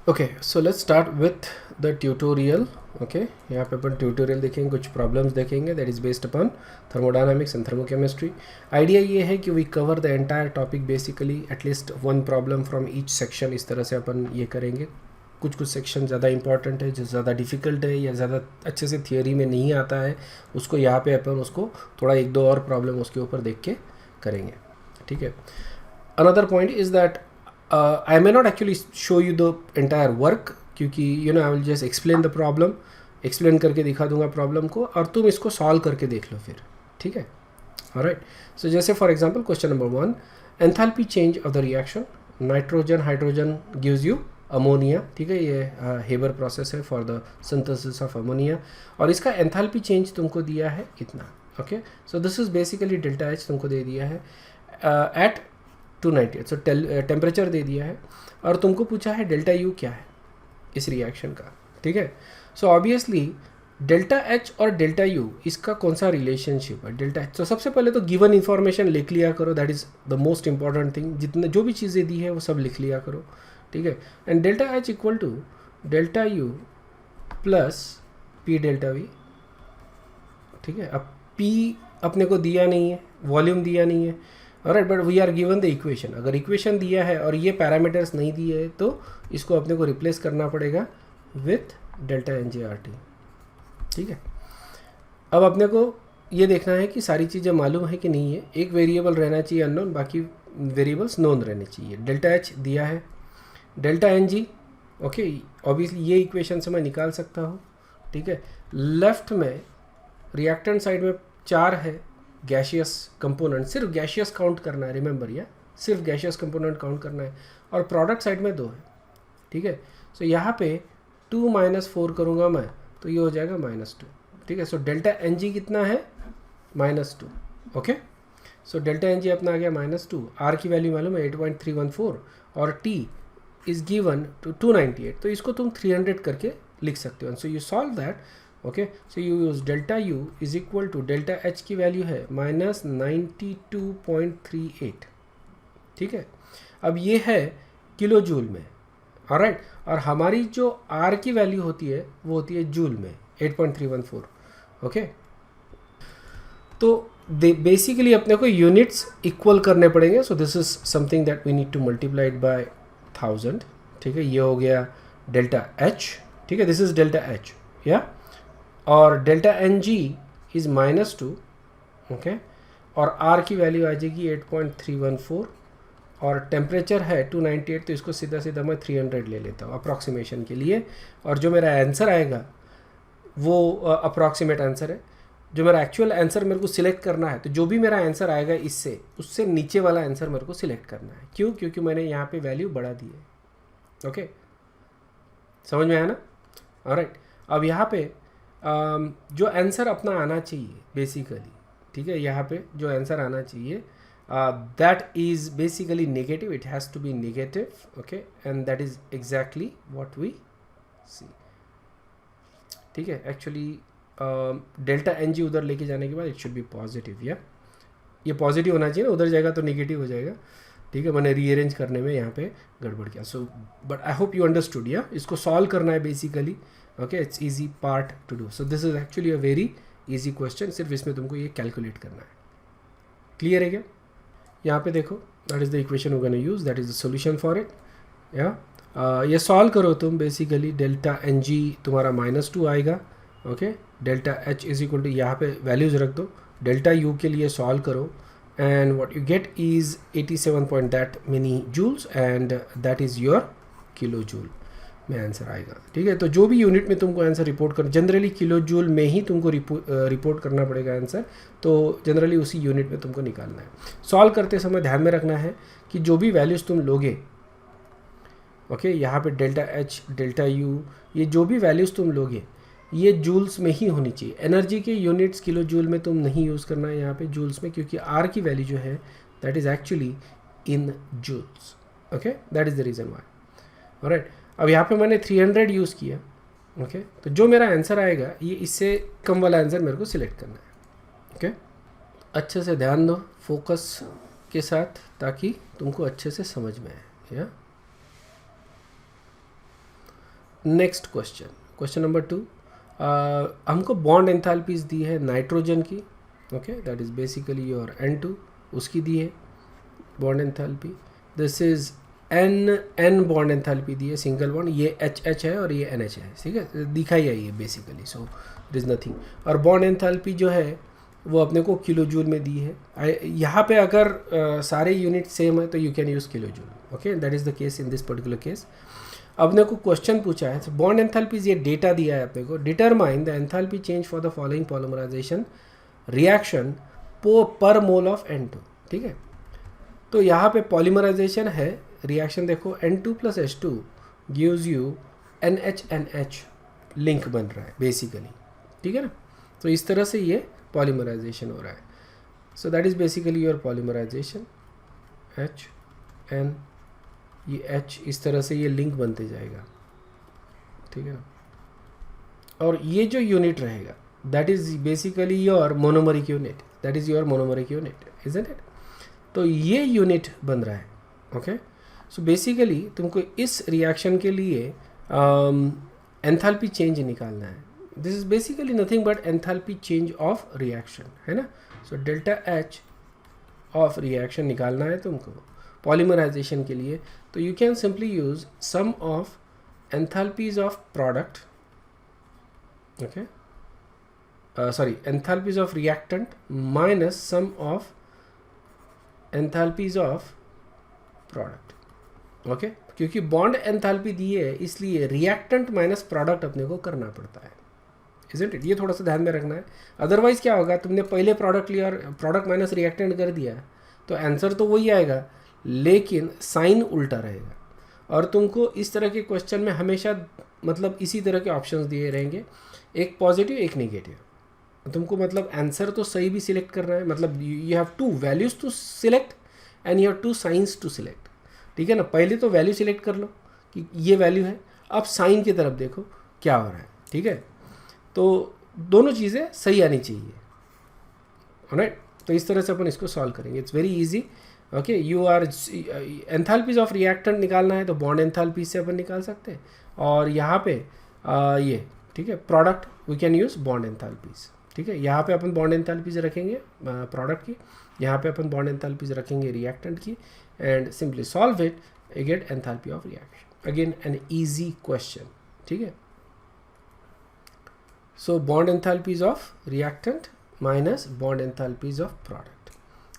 Okay, so let's start with the tutorial. Okay, यहाँ पे अपन ट्यूटोरियल देखेंगे, कुछ प्रॉब्लम्स देखेंगे that is based upon thermodynamics and thermochemistry. Idea ये है कि we cover the entire topic basically, at least one problem from each section. इस तरह से अपन ये करेंगे. कुछ सेक्शन ज़्यादा इंपॉर्टेंट है, जो ज़्यादा डिफिकल्ट है या ज़्यादा अच्छे से थियोरी में नहीं आता है, उसको यहाँ पे अपन उसको थोड़ा एक दो और प्रॉब्लम उसके ऊपर देख के करेंगे. ठीक है. Another point is that I may not actually show you the entire work, क्योंकि I will just explain the problem, explain करके दिखा दूंगा प्रॉब्लम को और तुम इसको सॉल्व करके देख लो फिर. ठीक है. ऑलराइट. सो जैसे for example question number 1, enthalpy change of the reaction, nitrogen hydrogen gives you ammonia. ठीक है, ये हेबर प्रोसेस है for the synthesis of ammonia और इसका एंथैल्पी चेंज तुमको दिया है इतना. Okay, so this is basically delta H तुमको दे दिया है एट 298. सो टेम्परेचर दे दिया है और तुमको पूछा है डेल्टा यू क्या है इस रिएक्शन का. ठीक है. सो ऑब्वियसली डेल्टा एच और डेल्टा यू इसका कौन सा रिलेशनशिप है. डेल्टा एच, तो सबसे पहले तो गिवन इन्फॉर्मेशन लिख लिया करो, that is the most important thing. जितने जो भी चीज़ें दी है वो सब लिख लिया करो. ठीक है. And delta H equal to delta U plus P delta V. ठीक है. अब पी अपने को दिया नहीं है, वॉल्यूम दिया नहीं है. Alright, but we are given the equation. अगर इक्वेशन दिया है और ये पैरामीटर्स नहीं दिए है तो इसको अपने को रिप्लेस करना पड़ेगा with delta N J R T. ठीक है. अब अपने को ये देखना है कि सारी चीज़ें मालूम है कि नहीं है. एक वेरिएबल रहना चाहिए अननोन, बाकी वेरिएबल्स नोन रहने चाहिए. डेल्टा एच दिया है, delta N G. Okay, obviously ये इक्वेशन से मैं निकाल सकता हूँ. ठीक है. लेफ्ट में रिएक्टेंट साइड में 4 है गैशियस कंपोनेंट, सिर्फ गैशियस काउंट करना है, रिमेंबर, या सिर्फ गैशियस कंपोनेंट काउंट करना है. और प्रोडक्ट साइड में 2 है. ठीक है. सो यहाँ पे 2 - 4 करूँगा मैं तो ये हो जाएगा -2. ठीक है. सो डेल्टा एन जी कितना है, -2. Okay. So delta N G अपना आ गया -2. आर की वैल्यू मालूम है 8.314 और टी इज गिवन टू 298. तो इसको तुम 300 करके लिख सकते हो. So you solve that. Okay, so you use delta U is equal to delta H की वैल्यू है -92.38. ठीक है. अब ये है किलो जूल में. ऑलराइट. और हमारी जो आर की वैल्यू होती है वो होती है जूल में, 8.314. ओके. तो बेसिकली अपने को यूनिट्स इक्वल करने पड़ेंगे. So this is something that we need to multiplied by 1000. ठीक है. ये हो गया डेल्टा एच. ठीक है. दिस इज डेल्टा एच, या, और delta N G is -2. Okay. और आर की वैल्यू आ जाएगी 8.314 और टेम्परेचर है 298. तो इसको सीधा सीधा मैं 300 ले लेता हूँ अप्रॉक्सीमेशन के लिए. और जो मेरा आंसर आएगा वो अप्रॉक्सीमेट आंसर है. जो मेरा एक्चुअल आंसर मेरे को सिलेक्ट करना है, तो जो भी मेरा आंसर आएगा इससे उससे नीचे वाला आंसर मेरे को सिलेक्ट करना है. क्यों? क्योंकि मैंने यहाँ पे वैल्यू बढ़ा दी है. ओके, समझ में आया ना. ऑलराइट. अब यहाँ पे जो आंसर अपना आना चाहिए बेसिकली, ठीक है, यहाँ पे जो आंसर आना चाहिए that is basically negative. It has to be negative. Okay, and that is exactly what we see. ठीक है. एक्चुअली डेल्टा एन जी उधर लेके जाने के बाद इट शुड बी पॉजिटिव, या ये पॉजिटिव होना चाहिए ना, उधर जाएगा तो नेगेटिव हो जाएगा. ठीक है. मैंने रीअरेंज करने में यहाँ पे गड़बड़ किया. So but I hope you understood. या इसको सॉल्व करना है basically. Okay, it's easy part two do. So this is actually a very easy question. सिर्फ इसमें तुमको ये कैलकुलेट करना है. क्लियर है क्या? यहाँ पे देखो, that is the equation we gonna use, that is the solution for it. या ये सॉल्व करो तुम. बेसिकली डेल्टा एन जी तुम्हारा -2 आएगा. Okay. Delta H is equal to, यहाँ पे वैल्यूज़ रख दो. डेल्टा यू के लिए सॉल्व करो and what you get is 87 point that many joules and that is your kilojoule में आंसर आएगा. ठीक है. तो जो भी यूनिट में तुमको आंसर रिपोर्ट कर, जनरली किलो जूल में ही तुमको रिपोर्ट करना पड़ेगा आंसर. तो जनरली उसी यूनिट में तुमको निकालना है. सॉल्व करते समय ध्यान में रखना है कि जो भी वैल्यूज़ तुम लोगे, ओके, यहाँ पे डेल्टा एच डेल्टा यू, ये जो भी वैल्यूज़ तुम लोगे ये जूल्स में ही होनी चाहिए. एनर्जी के यूनिट्स किलो जूल में तुम नहीं यूज़ करना है यहाँ पे, जूल्स में, क्योंकि आर की वैल्यू जो है that is actually in joules. Okay, that is the reason why. Alright. अब यहाँ पे मैंने 300 यूज़ किया. ओके. तो जो मेरा आंसर आएगा ये इससे कम वाला आंसर मेरे को सिलेक्ट करना है. ओके. अच्छे से ध्यान दो फोकस के साथ, ताकि तुमको अच्छे से समझ में आए. या नेक्स्ट क्वेश्चन नंबर 2, हमको बॉन्ड एंथैल्पीज दी है नाइट्रोजन की, okay, that is basically your N2, उसकी दी है bond enthalpy. This is N bond enthalpy दी है, सिंगल बॉन्ड, ये HH है और ये NH है, ठीक है, दिखा ही है ये basically, so it is nothing. और बॉन्ड एंथैल्पी जो है वो अपने को किलो जूल में दी है. यहाँ पे अगर सारे यूनिट सेम है तो you can use kilo joule, okay, that is the case in this particular case. अपने को क्वेश्चन पूछा है, बॉन्ड एंथैल्पीज, ये डेटा दिया है अपने को. Determine the enthalpy change for the following polymerization reaction per mole of N2, ठीक है. तो यहाँ पे पॉलीमराइजेशन है, रिएक्शन देखो, N2 + H2 gives you NH link बन रहा है बेसिकली, ठीक है ना. तो इस तरह से ये पॉलीमराइजेशन हो रहा है. So that is basically your polymerization, HN, ये H, इस तरह से ये लिंक बनते जाएगा, ठीक है ना. और ये जो यूनिट रहेगा that is basically your monomeric unit, that is your monomeric unit, isn't it. तो ये यूनिट बन रहा है, ओके. सो बेसिकली तुमको इस रिएक्शन के लिए एंथैल्पी चेंज निकालना है. This is basically nothing but enthalpy change of reaction, है ना. So delta H of reaction निकालना है तुमको पॉलीमराइजेशन के लिए. तो you can simply use sum of enthalpies of product, okay, sorry, enthalpies of reactant minus sum of enthalpies of product, okay. क्योंकि bond enthalpy दी है इसलिए रिएक्टेंट माइनस प्रोडक्ट अपने को करना पड़ता है, इजंट इट. ये थोड़ा सा ध्यान में रखना है. अदरवाइज क्या होगा, तुमने पहले प्रोडक्ट लिया और प्रोडक्ट माइनस रिएक्टेंट कर दिया तो आंसर तो वही आएगा लेकिन साइन उल्टा रहेगा. और तुमको इस तरह के क्वेश्चन में हमेशा मतलब इसी तरह के ऑप्शंस दिए रहेंगे, एक पॉजिटिव एक नेगेटिव. तुमको मतलब आंसर तो सही भी सिलेक्ट करना है, मतलब you have 2 values to select and you have 2 signs to select, ठीक है ना. पहले तो वैल्यू सिलेक्ट कर लो कि ये वैल्यू है, अब साइन की तरफ देखो क्या हो रहा है, ठीक है. तो दोनों चीज़ें सही आनी चाहिए, ऑलराइट. तो इस तरह से अपन इसको सॉल्व करेंगे. It's very easy, okay. You are enthalpies of reactant निकालना है तो बॉन्ड एंथैल्पीज से अपन निकाल सकते हैं. और यहाँ पे ये, ठीक है, product we can use bond enthalpies, ठीक है. यहाँ पे अपन बॉन्ड एंथैल्पीज रखेंगे प्रोडक्ट की, यहाँ पे अपन बॉन्ड एंथैल्पीज रखेंगे रिएक्टेंट की, and simply solve it, you get enthalpy of reaction. Again an easy question, ठीक है. So bond enthalpies of reactant minus bond enthalpies of product,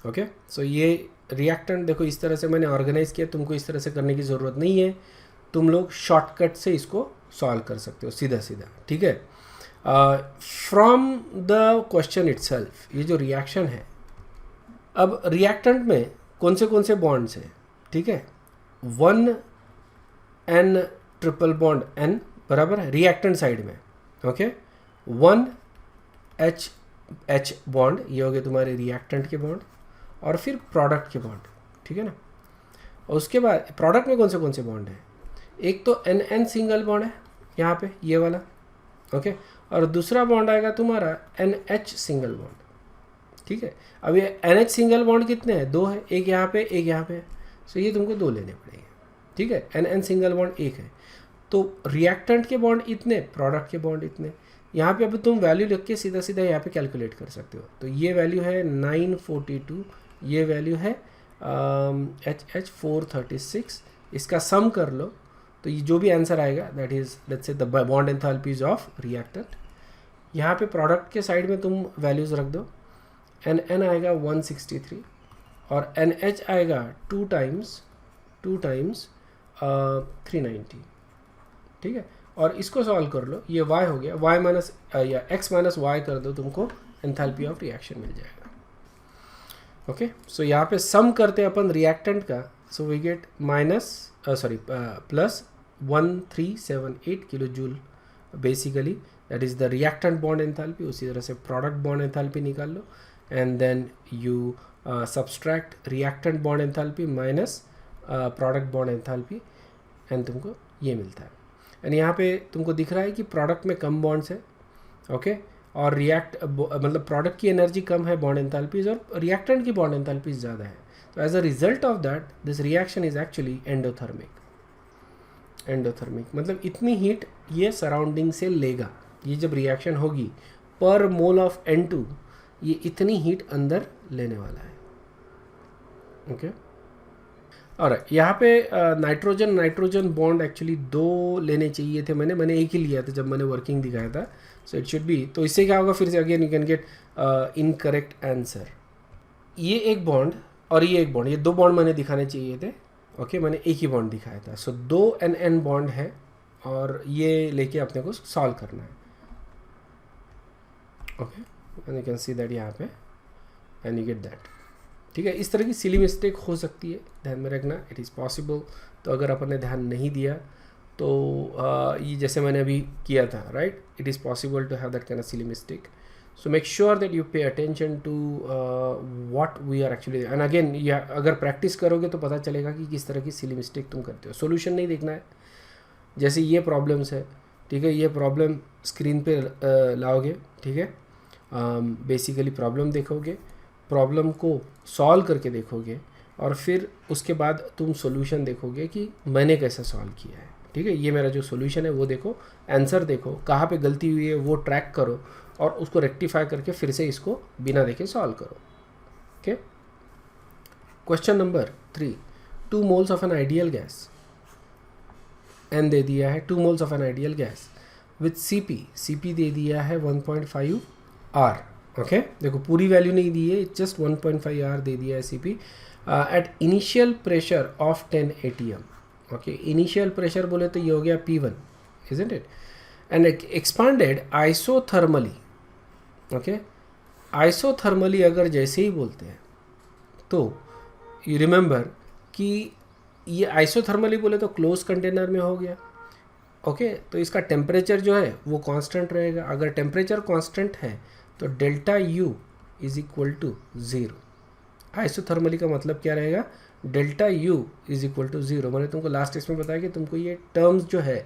okay. So ये रिएक्टेंट देखो इस तरह से मैंने ऑर्गेनाइज किया, तुमको इस तरह से करने की ज़रूरत नहीं है, तुम लोग शॉर्टकट से इसको सॉल्व कर सकते हो सीधा सीधा, ठीक है. फ्रॉम द क्वेश्चन इटसेल्फ, ये जो रिएक्शन है, अब रिएक्टेंट में कौन से बॉन्ड्स हैं, ठीक है. 1N ट्रिपल बॉन्ड N बराबर है रिएक्टेंट साइड में, ओके. 1H बॉन्ड, ये हो गए तुम्हारे रिएक्टेंट के बॉन्ड, और फिर प्रोडक्ट के बॉन्ड, ठीक है ना. और उसके बाद प्रोडक्ट में कौन से बॉन्ड है, एक तो NN सिंगल बॉन्ड है यहाँ पे ये वाला, ओके. और दूसरा बॉन्ड आएगा तुम्हारा NH सिंगल बॉन्ड, ठीक है. अब ये NH सिंगल बॉन्ड कितने हैं, 2 है, एक यहाँ पे एक यहाँ पे. सो ये तुमको 2 लेने पड़ेंगे, ठीक है. NN सिंगल बॉन्ड 1 है, तो रिएक्टेंट के बॉन्ड इतने, प्रोडक्ट के बॉन्ड इतने. यहाँ पे अब तुम वैल्यू रख के सीधा सीधा यहाँ पे कैलकुलेट कर सकते हो. तो ये वैल्यू है 942, ये वैल्यू है HH 436. इसका सम कर लो तो ये जो भी आंसर आएगा that is let's say the bond enthalpies of reactant. यहाँ पे प्रोडक्ट के साइड में तुम वैल्यूज रख दो. NN आएगा 163 और NH आएगा 2 टाइम्स 390, ठीक है. और इसको सॉल्व कर लो, ये y हो गया, y माइनस या x माइनस वाई कर दो, तुमको एंथैल्पी ऑफ रिएक्शन मिल जाएगा, ओके. सो यहाँ पे सम करते हैं अपन रिएक्टेंट का, so we get plus 1378 kilo joule basically, that is the reactant bond enthalpy. उसी तरह से प्रोडक्ट बॉन्ड एंथैल्पी निकाल लो and then you subtract reactant bond enthalpy minus product bond enthalpy and तुमको ये मिलता है. एंड यहाँ पे तुमको दिख रहा है कि प्रोडक्ट में कम बॉन्ड्स है, ओके. और मतलब प्रोडक्ट की एनर्जी कम है बॉन्ड एंथैल्पीज, और रिएक्टेंट की बॉन्ड एंथैल्पीज ज़्यादा है. तो as a result of that this reaction is actually endothermic, endothermic, मतलब इतनी हीट ये सराउंडिंग से लेगा। ये जब रिएक्शन होगी पर मोल ऑफ N2 ये इतनी हीट अंदर लेने वाला है। ओके, और यहाँ पे नाइट्रोजन बॉन्ड एक्चुअली 2 लेने चाहिए थे, मैंने एक ही लिया था जब मैंने वर्किंग दिखाया था। सो इट शुड बी, तो इससे क्या होगा, फिर से again you can get incorrect answer. ये एक बॉन्ड और ये एक बॉन्ड, ये 2 बॉन्ड मैंने दिखाने चाहिए थे। ओके, मैंने एक ही बॉन्ड दिखाया था। सो 2 NN बॉन्ड है और ये लेके अपने को सॉल्व करना है। Okay, and you can see that यहाँ पे एंड यू गेट दैट। ठीक है, इस तरह की सिली मिस्टेक हो सकती है, ध्यान में रखना, इट इज़ पॉसिबल। तो अगर अपन ने ध्यान नहीं दिया तो ये जैसे मैंने अभी किया था, right, it is possible to have that kind of silly mistake. So make sure that you pay attention to what we are actually, and again या अगर प्रैक्टिस करोगे तो पता चलेगा कि किस तरह की सिली मिस्टेक तुम करते हो। सोल्यूशन नहीं देखना है, जैसे ये प्रॉब्लम्स है, ठीक है, ये प्रॉब्लम स्क्रीन पे लाओगे, ठीक है, बेसिकली प्रॉब्लम देखोगे, प्रॉब्लम को सॉल्व करके देखोगे और फिर उसके बाद तुम सॉल्यूशन देखोगे कि मैंने कैसे सॉल्व किया है। ठीक है, ये मेरा जो सॉल्यूशन है वो देखो, आंसर देखो, कहाँ पे गलती हुई है वो ट्रैक करो और उसको रेक्टिफाई करके फिर से इसको बिना देखे सॉल्व करो। Okay, question number 3, 2 moles of an ideal gas, n दे दिया है 2 moles of an ideal gas with CP दे दिया है 1.5 R। ओके, देखो पूरी वैल्यू नहीं दी है, जस्ट 1.5 R दे दिया है CP at initial pressure of 10 ATM। Okay, initial pressure बोले तो ये हो गया P1, isn't it? And expanded isothermally. Okay, isothermally अगर जैसे ही बोलते हैं तो यू रिमेंबर कि ये आइसोथर्मली बोले तो क्लोज कंटेनर में हो गया। ओके, तो इसका टेम्परेचर जो है वो कांस्टेंट रहेगा। अगर टेम्परेचर कांस्टेंट है तो delta U is equal to 0। Isothermally का मतलब क्या रहेगा, delta U is equal to 0। मैंने तुमको लास्ट इसमें बताया कि तुमको ये टर्म्स जो है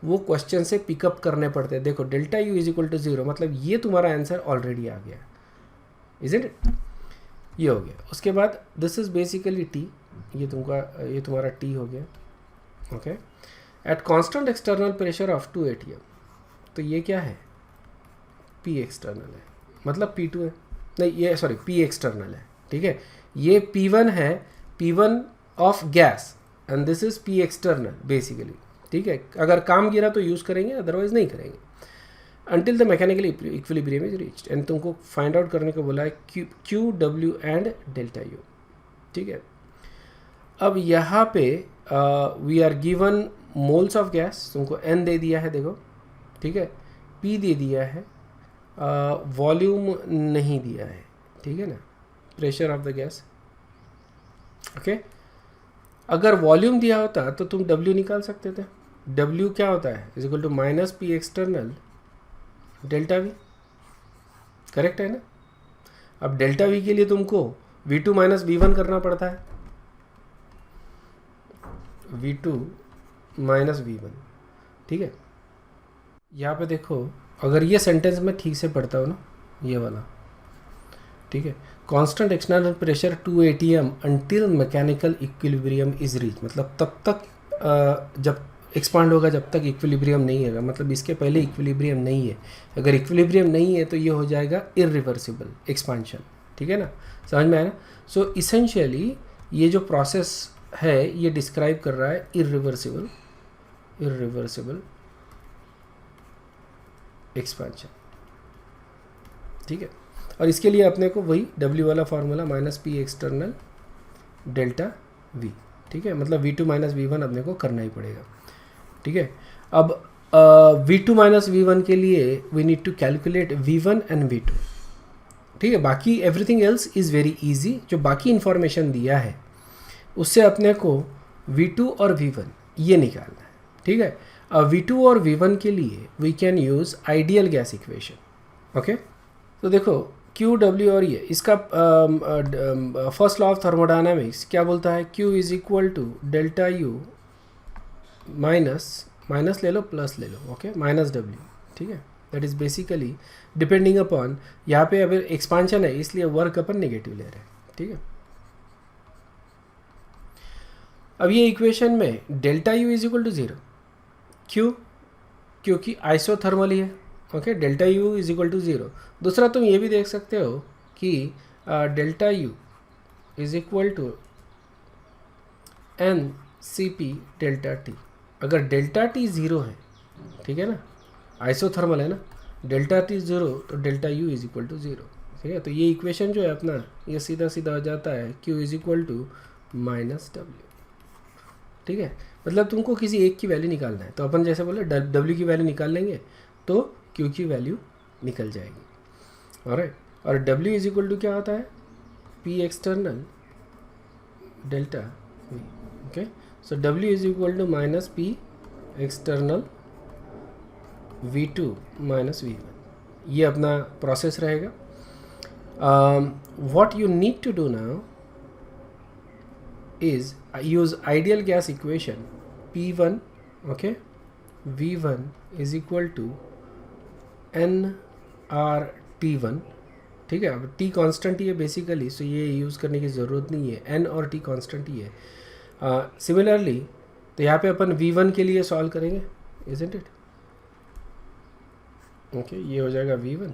वो क्वेश्चन से पिकअप करने पड़ते हैं। देखो delta U is equal to 0 मतलब ये तुम्हारा आंसर ऑलरेडी आ गया, इज़न्ट इट, ये हो गया। उसके बाद दिस इज बेसिकली T, ये तुम्हारा T हो गया। Okay, at constant external pressure of 2 ATM, तो ये क्या है, P एक्सटर्नल है, मतलब P2 है, नहीं ये सॉरी P एक्सटर्नल है। ठीक है, ये P1 है, P1 of gas and this is P external basically. ठीक है, अगर काम गिरा तो यूज़ करेंगे, अदरवाइज नहीं करेंगे। until the mechanical equilibrium is reached, and तुमको फाइंड आउट करने को बोला है Q, W and delta U। ठीक है, अब यहाँ पे we are given moles of gas, तुमको N दे दिया है, देखो, ठीक है, P दे दिया है, वॉल्यूम नहीं दिया है, ठीक है ना, pressure of the gas. Okay, अगर वॉल्यूम दिया होता तो तुम W निकाल सकते थे। W क्या होता है, is equal to minus P external delta V, correct है ना। अब डेल्टा V के लिए तुमको V2 माइनस V1 करना पड़ता है, V2 माइनस V1। ठीक है, यहाँ पे देखो, अगर ये सेंटेंस मैं ठीक से पढ़ता हूँ ना, ये वाला, ठीक है, constant external pressure 2 ATM until mechanical equilibrium is reach, मतलब तब तक जब एक्सपांड होगा जब तक इक्विलिब्रियम नहीं होगा, मतलब इसके पहले इक्विलिब्रियम नहीं है। अगर इक्विलिब्रियम नहीं है तो ये हो जाएगा इरिवर्सिबल एक्सपांशन। ठीक है ना, समझ में आया ना। सो इसेंशियली ये जो प्रोसेस है ये डिस्क्राइब कर रहा है इरिवर्सिबल एक्सपांशन। ठीक है, और इसके लिए अपने को वही W वाला formula minus P external delta V। ठीक है, मतलब V2 माइनस V1 अपने को करना ही पड़ेगा। ठीक है, अब V2 माइनस V1 के लिए we need to calculate V1 and V2। ठीक है, बाकी everything else is very easy, जो बाकी इंफॉर्मेशन दिया है उससे अपने को V2 और V1 ये निकालना है। ठीक है, V2 और V1 के लिए we can use ideal gas equation. Okay, तो देखो Q, W और ये इसका फर्स्ट लॉ ऑफ थर्मोडायनामिक्स क्या बोलता है, Q is equal to delta U minus ले लो प्लस ले लो, ओके, माइनस W। ठीक है, that is basically depending upon, यहाँ पे अगर एक्सपांशन है इसलिए वर्क अपन नेगेटिव ले रहे हैं। ठीक है, अब ये इक्वेशन में delta U is equal to 0, क्यों? क्योंकि आइसोथर्मल ही है। Okay, delta U is equal to 0। दूसरा तुम ये भी देख सकते हो कि delta U is equal to N C P delta T. अगर डेल्टा टी 0 है, ठीक है ना, आइसोथर्मल है ना, डेल्टा टी 0 तो delta U is equal to 0। ठीक है, तो ये इक्वेशन जो है अपना, ये सीधा सीधा हो जाता है Q is equal to minus W. ठीक है, मतलब तुमको किसी एक की वैल्यू निकालना है, तो अपन जैसे बोले W की वैल्यू निकाल लेंगे तो Q की वैल्यू निकल जाएगी। ऑलराइट, और W इज इक्वल टू क्या होता है? P external delta V। Okay, so W is equal to minus P external V2 minus V1। ये अपना प्रोसेस रहेगा। What you need to do now is use ideal gas equation P1, okay, V1 is equal to nRT1। ठीक है, अब T constant ही है basically, सो ये use करने की ज़रूरत नहीं है, N और T कांस्टेंट ही है। सिमिलरली तो यहाँ पे अपन V1 के लिए सॉल्व करेंगे, इजंट इट? ओके, ये हो जाएगा V1,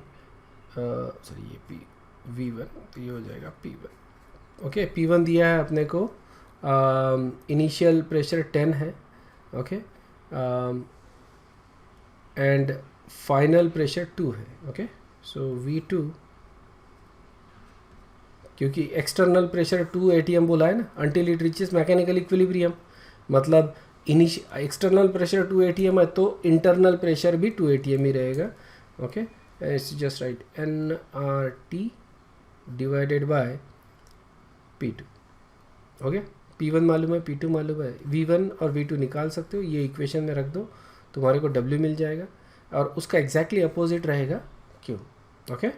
सॉरी ये V1, तो ये हो जाएगा P1। ओके, P1 दिया है अपने को, इनिशियल प्रेशर 10 है। ओके, एंड फाइनल प्रेशर 2 है। ओके, सो V2, क्योंकि एक्सटर्नल प्रेशर 2 ATM बोला है ना, until it reaches mechanical equilibrium, मतलब एक्सटर्नल प्रेशर 2 ATM है तो इंटरनल प्रेशर भी 2 ATM ही रहेगा। Okay, it's just right nRT divided by P2। हो गया, P1 मालूम है, P2 मालूम है, V1 और V2 निकाल सकते हो, ये इक्वेशन में रख दो, तुम्हारे को W मिल जाएगा और उसका एग्जैक्टली अपोजिट रहेगा Q। Okay,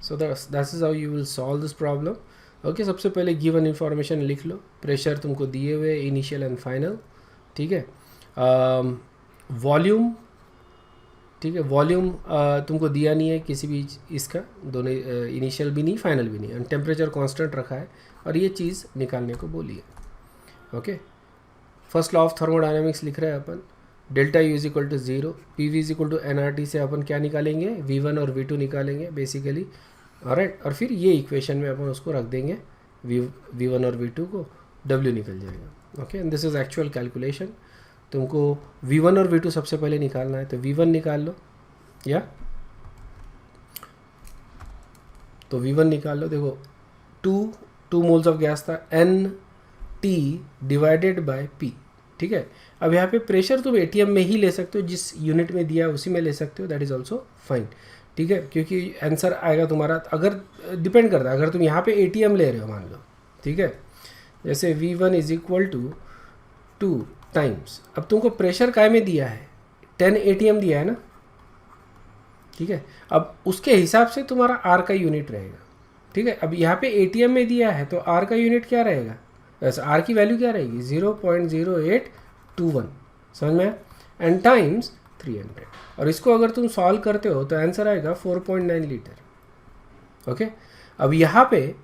so that is how you will solve this problem. Okay, सबसे पहले गिवन इन्फॉर्मेशन लिख लो, प्रेशर तुमको दिए हुए इनिशियल एंड फाइनल। ठीक है, वॉल्यूम, ठीक है, वॉल्यूम तुमको दिया नहीं है किसी भी इसका, दोनों इनिशियल भी नहीं फाइनल भी नहीं, एंड टेम्परेचर कांस्टेंट रखा है और ये चीज़ निकालने को बोली है। Okay, first law of thermodynamics लिख रहे हैं अपन, delta U is equal to 0, P V is equal to NRT से अपन क्या निकालेंगे? V1 और V2 निकालेंगे बेसिकली। ऑलराइट, और फिर ये इक्वेशन में अपन उसको रख देंगे, V1 और V2 को, W निकल जाएगा। Okay, and this is actual calculation. तुमको V1 और V2 सबसे पहले निकालना है, तो V1 निकाल लो, या तो V1 निकाल लो। देखो 2 मोल्स ऑफ गैस था, NT डिवाइडेड बाय P। ठीक है, अब यहाँ पे प्रेशर तुम ATM में ही ले सकते हो, जिस यूनिट में दिया है उसी में ले सकते हो, दैट इज़ ऑल्सो फाइन। ठीक है, क्योंकि आंसर आएगा तुम्हारा, अगर डिपेंड करता है, अगर तुम यहाँ पे ATM ले रहे हो मान लो, ठीक है, जैसे V1 is equal to 2 times, अब तुमको प्रेशर काय में दिया है? 10 ATM दिया है ना, ठीक है, अब उसके हिसाब से तुम्हारा R का यूनिट रहेगा। ठीक है, अब यहाँ पे ATM में दिया है तो R का यूनिट क्या रहेगा? R की वैल्यू क्या रहेगी? 0.0821, समझ में? एंड टाइम्स 300, और इसको अगर तुम सॉल्व करते हो तो आंसर आएगा 4.9 लीटर। ओके, अब यहाँ पे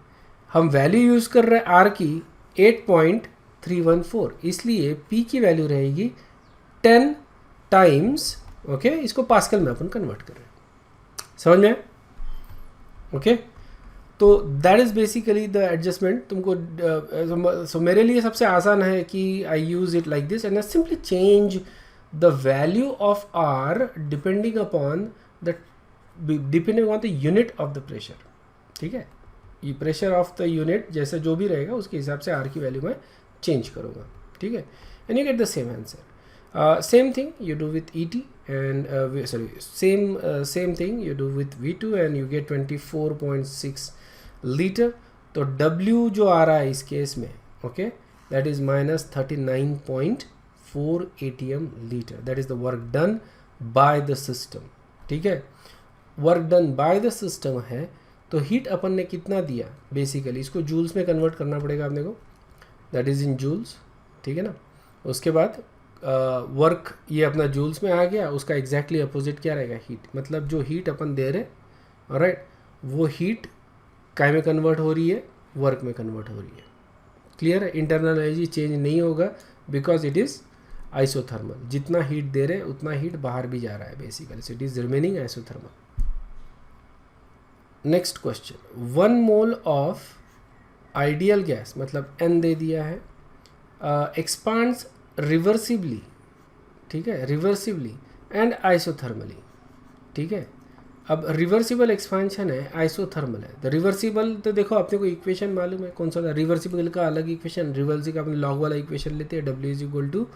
हम वैल्यू यूज़ कर रहे हैं R की 8.314, इसलिए P की वैल्यू रहेगी 10 टाइम्स। ओके, इसको पास्कल में अपन कन्वर्ट कर रहे हैं, समझ में? ओके, तो that is basically the adjustment. तुमको सो मेरे लिए सबसे आसान है कि I use it like this, and I simply change the value of R depending upon the unit of the pressure. ठीक है, ये प्रेशर ऑफ द यूनिट जैसे जो भी रहेगा उसके हिसाब से R की वैल्यू मैं चेंज करूँगा। ठीक है, and you get the same answer. Same thing you do with ET, and same thing you do with V2, and you get 24.6 litre. तो W जो आ रहा है इस केस में, okay, that is -39.4 ATM litre, that is the work done by the system. ठीक है, work done by the system है, तो हीट अपन ने कितना दिया? बेसिकली इसको जूल्स में कन्वर्ट करना पड़ेगा अपने को, दैट इज इन जूल्स। ठीक है ना, उसके बाद वर्क ये अपना जूल्स में आ गया, उसका एग्जैक्टली अपोजिट क्या रहेगा? हीट, मतलब जो हीट अपन दे रहे, ऑलराइट, वो हीट काय में कन्वर्ट हो रही है? वर्क में कन्वर्ट हो रही है। क्लियर है? इंटरनल एनर्जी चेंज नहीं होगा बिकॉज इट इज़ आइसोथर्मल, जितना हीट दे रहे उतना हीट बाहर भी जा रहा है basically, so it is remaining isothermal. Next question, 1 mole of ideal gas, मतलब n दे दिया है, एक्सपांड्स रिवर्सिबली, ठीक है, रिवर्सिबली एंड आइसोथर्मली, ठीक है। अब रिवर्सिबल एक्सपांशन है, आइसोथर्मल है, तो रिवर्सिबल तो देखो अपने को इक्वेशन मालूम है कौन सा था, रिवर्सिबल का अलग इक्वेशन, रिवर्सिबल का अपने लॉग वाला इक्वेशन लेते हैं, W is equal to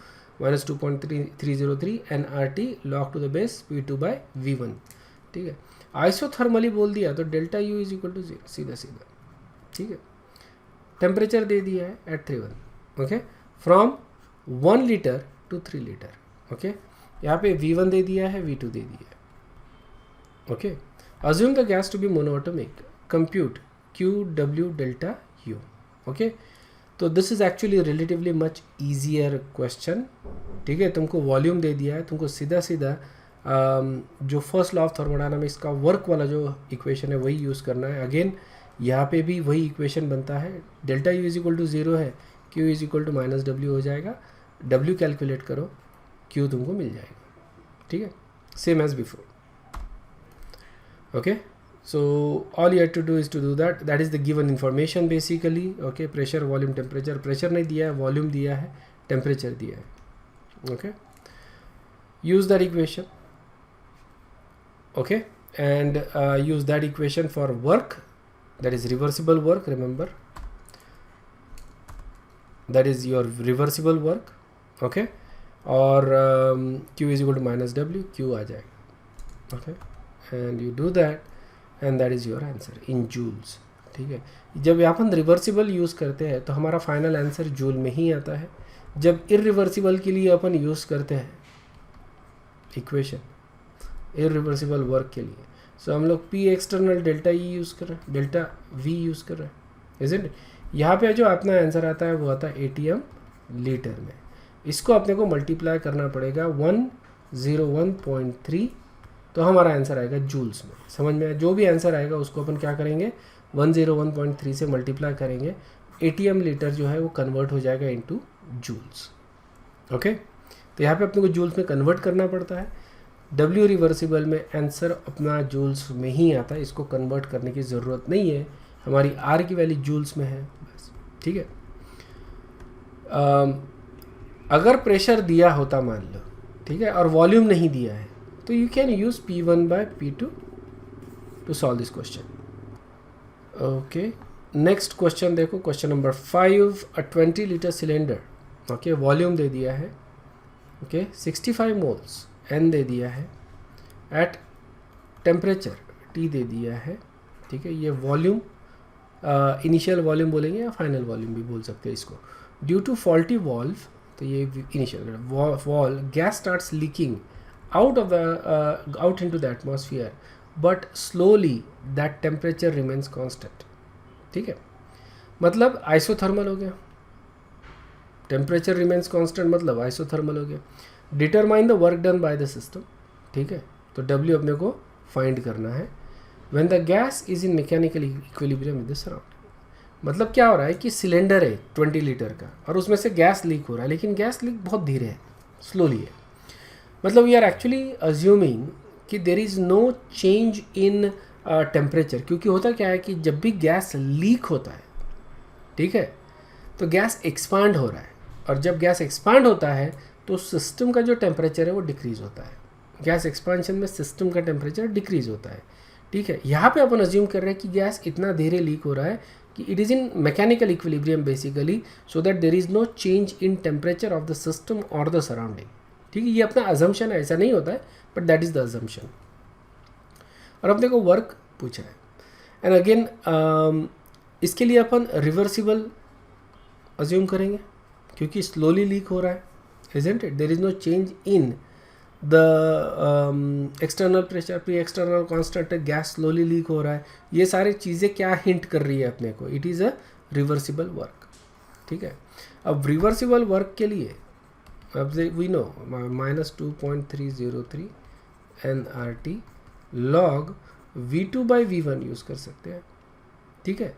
-2.303 nRT log to the base P2/V1, ठीक है। आइसोथर्मली बोल दिया तो delta U is equal to 0, सीधा सीधा, ठीक है। टेम्परेचर दे दिया है at 31, okay, from 1 litre to 3 litre, okay. यहाँ पे V1 दे दिया है, V2 दे दिया है, okay. Assume the gas to be monoatomic, compute QW delta U, okay. तो this is actually relatively much easier question, ठीक है। तुमको वॉल्यूम दे दिया है, तुमको सीधा सीधा जो फर्स्ट लॉ ऑफ थर्मोडायनामिक्स का वर्क वाला जो इक्वेशन है वही यूज़ करना है। अगेन यहाँ पे भी वही इक्वेशन बनता है, delta U is equal to 0 है, Q is equal to -W हो जाएगा, W कैलकुलेट करो, Q तुमको मिल जाएगा, ठीक है, same as before, okay. So all you have to do is to do that is the given information basically, okay। pressure, volume, temperature, pressure नहीं दिया है, volume दिया है, temperature दिया है, okay। use that equation, okay, and use that equation for work, that is reversible work, remember that is your reversible work, okay, और Q is equal to -W, Q आ जाएगा, okay, and you do that and that is your answer in joules, ठीक है। जब अपन reversible use करते हैं तो हमारा final answer joule में ही आता है, जब इरिवर्सिबल के लिए अपन यूज़ करते हैं इक्वेशन, इरिवर्सिबल वर्क के लिए, सो हम लोग P external delta E use कर रहे हैं, डेल्टा V यूज़ कर रहे हैं, इज़न्ट इट। यहाँ पे जो अपना आंसर आता है वो आता है ATM लीटर में, इसको अपने को मल्टीप्लाई करना पड़ेगा 101.3, तो हमारा आंसर आएगा जूल्स में। समझ में, जो भी आंसर आएगा उसको अपन क्या करेंगे, 101.3 से मल्टीप्लाई करेंगे, ATM लीटर जो है वो कन्वर्ट हो जाएगा इनटू जूल्स, ओके। तो यहाँ पे अपने को जूल्स में कन्वर्ट करना पड़ता है, W रिवर्सिबल में आंसर अपना जूल्स में ही आता है, इसको कन्वर्ट करने की ज़रूरत नहीं है, हमारी R की वैल्यू जूल्स में है बस, ठीक है। अगर प्रेशर दिया होता मान लो, ठीक है, और वॉल्यूम नहीं दिया है, तो you can use P1/P2 to solve this question, okay. Next question देखो, question number 5, a 20 litre cylinder, okay, volume दे दिया है, ओके, 65 मोल्स, N दे दिया है, एट टेम्परेचर T दे दिया है, ठीक है। ये वॉल्यूम इनिशियल वॉल्यूम बोलेंगे या फाइनल वॉल्यूम भी बोल सकते हैं इसको। ड्यू टू फॉल्टी वॉल्व, तो ये initial wall, gas starts leaking out into the atmosphere, but slowly that temperature remains constant, ठीक है। मतलब आइसोथर्मल हो गया, टेम्परेचर रिमेन्स कांस्टेंट मतलब आइसोथर्मल हो गया। Determine the work done by the system, ठीक है, तो W अपने को फाइंड करना है। When the gas is in mechanical equilibrium with the surrounding, मतलब क्या हो रहा है कि सिलेंडर है 20 लीटर का और उसमें से गैस लीक हो रहा है, लेकिन गैस लीक बहुत धीरे है, स्लोली है, मतलब वी आर एक्चुअली अज्यूमिंग कि there is no change in temperature, क्योंकि होता क्या है कि जब भी गैस लीक होता है, ठीक है, तो गैस एक्सपांड हो रहा है, और जब गैस एक्सपांड होता है तो सिस्टम का जो टेम्परेचर है वो डिक्रीज होता है, गैस एक्सपांशन में सिस्टम का टेम्परेचर डिक्रीज होता है, ठीक है। यहाँ पे अपन अज्यूम कर रहे हैं कि गैस इतना धीरे लीक हो रहा है कि it is in mechanical equilibrium basically, so that there is no change in temperature of the system और द सराउंडिंग, ठीक है। ये अपना अजम्पशन है, ऐसा नहीं होता है, but that is the assumption. और अपने को वर्क पूछा है, एंड अगेन इसके लिए अपन रिवर्सिबल अज्यूम करेंगे क्योंकि स्लोली लीक हो रहा है, isn't it, there is no change in the external pressure, P external constant, gas slowly leak हो रहा है, ये सारी चीज़ें क्या हिंट कर रही है अपने को, it is a reversible work, ठीक है। अब रिवर्सिबल वर्क के लिए अब we know -2.303 nRT log V2/V1 use कर सकते हैं, ठीक है।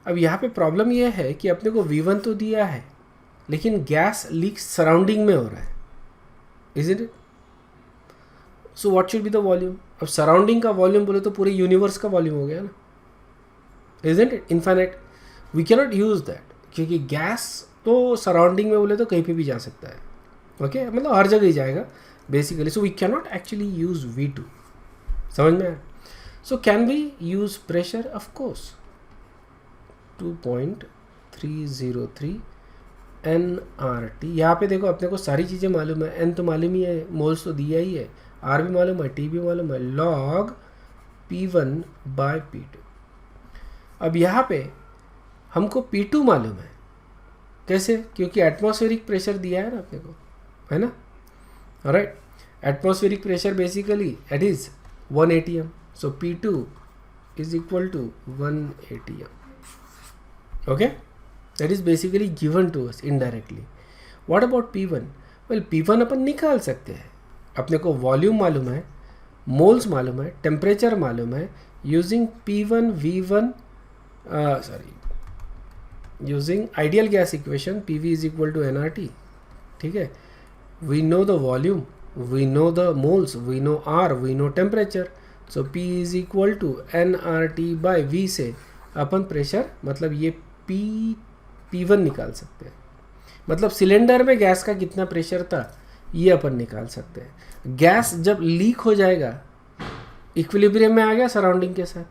अब यहाँ पे प्रॉब्लम ये है कि अपने को V1 तो दिया है, लेकिन गैस लीक सराउंडिंग में हो रहा है, isn't it? So what should be the volume? अब सराउंडिंग का वॉल्यूम बोले तो पूरे यूनिवर्स का वॉल्यूम हो गया ना, isn't it? Infinite. We can not use that, क्योंकि गैस तो सराउंडिंग में बोले तो कहीं पे भी जा सकता है, ओके मतलब हर जगह ही जाएगा basically. So we can not actually use V2, समझ में आया? So can we use pressure? Of course. 2.303 nRT। यहाँ पे देखो अपने को सारी चीज़ें मालूम है, n तो मालूम ही है, मोल्स तो दिया ही है, R भी मालूम है, T भी मालूम है, log P1/P2। अब यहाँ पे हमको P2 मालूम है, कैसे? क्योंकि एटमॉस्फेरिक प्रेशर दिया है ना अपने को, है ना, right? Atmospheric pressure basically it is 1 atm, सो P2 is equal to 1 atm, okay? That is basically given to us indirectly. What about P1? Well, P1 अपन निकाल सकते हैं, अपने को वॉल्यूम मालूम है, मोल्स मालूम है, टेम्परेचर मालूम है, using P1 V1 using ideal gas equation PV is equal to nRT, ठीक है? We know the volume, we know the moles, we know R, we know temperature, so P is equal to nRT/V से अपन pressure मतलब ये P1 निकाल सकते हैं। मतलब cylinder में गैस का कितना प्रेशर था ये अपन निकाल सकते हैं। गैस जब लीक हो जाएगा इक्विलिब्रियम में आ गया सराउंडिंग के साथ,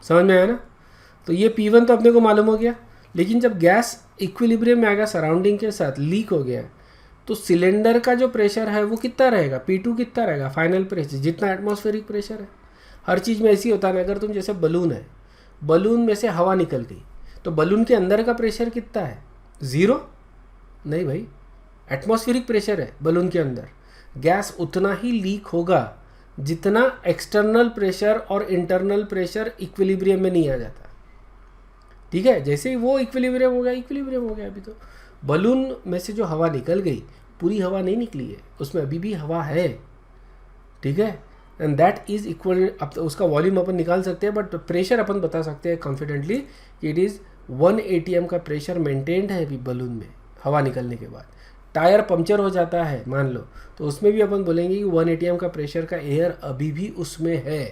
समझ में आया ना? तो ये P1 तो अपने को मालूम हो गया, लेकिन जब गैस इक्विलिब्रियम में आ गया सराउंडिंग के साथ, लीक हो गया, तो सिलेंडर का जो प्रेशर है वो कितना रहेगा? P2 कितना रहेगा? फाइनल प्रेशर जितना एटमॉस्फेरिक प्रेशर है। हर चीज़ में ऐसी होता है ना, अगर तुम जैसे बलून है, बलून में से हवा निकल गई तो बलून के अंदर का प्रेशर कितना है? 0? नहीं भाई, एटमॉस्फेरिक प्रेशर है बलून के अंदर। गैस उतना ही लीक होगा जितना एक्सटर्नल प्रेशर और इंटरनल प्रेशर इक्विलिब्रियम में नहीं आ जाता, ठीक है? जैसे ही वो इक्विलिब्रियम हो गया, इक्विलिब्रियम हो गया। अभी तो बलून में से जो हवा निकल गई, पूरी हवा नहीं निकली है, उसमें अभी भी हवा है, ठीक है? एंड दैट इज इक्वल, अब तो उसका वॉल्यूम अपन निकाल सकते हैं, बट प्रेशर अपन बता सकते हैं कॉन्फिडेंटली कि इट इज़ 1 atm का प्रेशर मेंटेन्ड है अभी बलून में हवा निकलने के बाद। टायर पंक्चर हो जाता है मान लो, तो उसमें भी अपन बोलेंगे कि 1 atm का प्रेशर का एयर अभी भी उसमें है,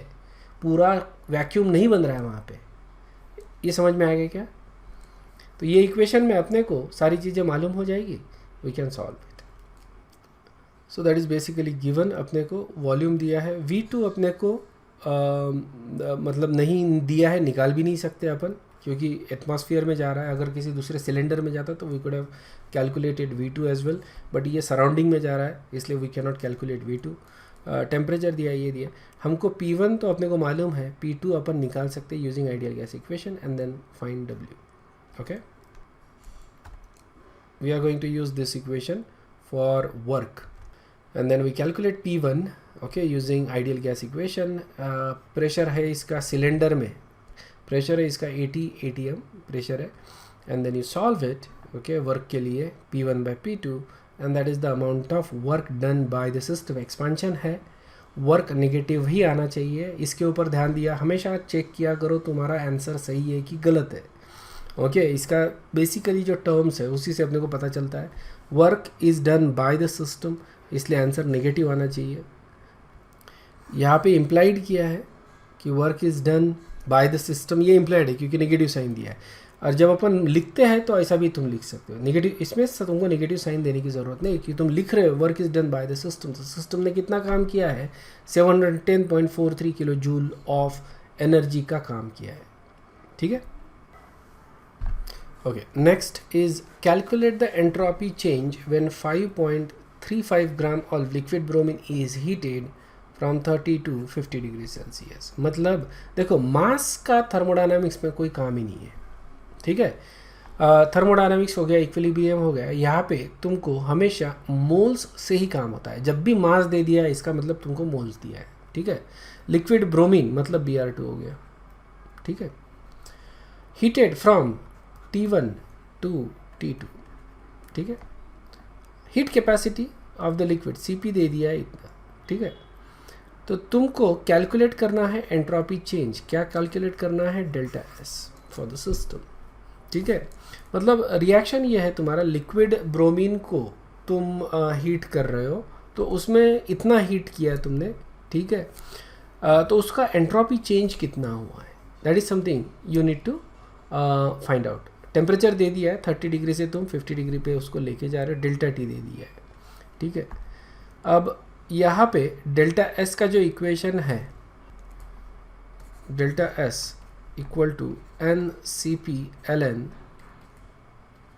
पूरा वैक्यूम नहीं बन रहा है वहाँ पे। ये समझ में आएगा क्या? तो ये इक्वेशन में अपने को सारी चीज़ें मालूम हो जाएगी, we can solve it. So that is basically given. अपने को वॉल्यूम दिया है, V2 अपने को मतलब नहीं दिया है, निकाल भी नहीं सकते अपन, क्योंकि एटमॉस्फेयर में जा रहा है। अगर किसी दूसरे सिलेंडर में जाता तो we could have calculated V2 as well, but ये सराउंडिंग में जा रहा है इसलिए we can not calculate V2। Temperature दिया, ये दिया हमको। P1 तो अपने को मालूम है, P2 अपन निकाल सकते हैं using ideal gas equation and then find W। Okay, we are going to use this equation for work and then we calculate P1 okay using ideal gas equation. Pressure है इसका सिलेंडर में, pressure है इसका 80 atm pressure है, and then you solve it okay work के लिए P1/P2 and that is the amount of work done by the system. Expansion है, work negative ही आना चाहिए, इसके ऊपर ध्यान दिया। हमेशा चेक किया करो तुम्हारा आंसर सही है कि गलत है, ओके इसका बेसिकली जो टर्म्स है उसी से अपने को पता चलता है। Work is done by the system, इसलिए आंसर नेगेटिव आना चाहिए। यहाँ पे इम्प्लाइड किया है कि work is done by the system, ये इम्प्लाइड है क्योंकि नेगेटिव साइन दिया है। और जब अपन लिखते हैं तो ऐसा भी तुम लिख सकते हो नेगेटिव, इसमें तुमको नेगेटिव साइन देने की ज़रूरत नहीं, कि तुम लिख रहे हो work is done by the system, तो सिस्टम ने कितना काम किया है? 710.43 किलो जूल ऑफ एनर्जी का काम किया है, ठीक है? Okay, next is calculate the entropy change when 5.35 gram of liquid bromine is heated from 30 to 50 degree Celsius. मतलब देखो, मास का थर्मोडायनामिक्स में कोई काम ही नहीं है, ठीक है? थर्मोडायनामिक्स हो गया, इक्विलिब्रियम हो गया, यहाँ पे तुमको हमेशा मोल्स से ही काम होता है। जब भी मास दे दिया है इसका मतलब तुमको मोल्स दिया है, ठीक है? लिक्विड ब्रोमीन मतलब Br2 हो गया, ठीक है? Heated from T1 to T2, ठीक है? Heat capacity of the liquid Cp दे दिया है इतना, ठीक है? तो तुमको कैलकुलेट करना है एंट्रोपी चेंज। क्या कैलकुलेट करना है? Delta S for the system, ठीक है। मतलब रिएक्शन ये है, तुम्हारा लिक्विड ब्रोमीन को तुम हीट कर रहे हो, तो उसमें इतना हीट किया तुमने, ठीक है, तो उसका एंट्रोपी चेंज कितना हुआ है, that is something you need to find out. Temperature दे दिया है 30 डिग्री से तुम 50 डिग्री पे उसको लेके जा रहे हो, डेल्टा टी दे दिया है, ठीक है। अब यहाँ पे डेल्टा एस का जो इक्वेशन है, delta S equal to N C P L N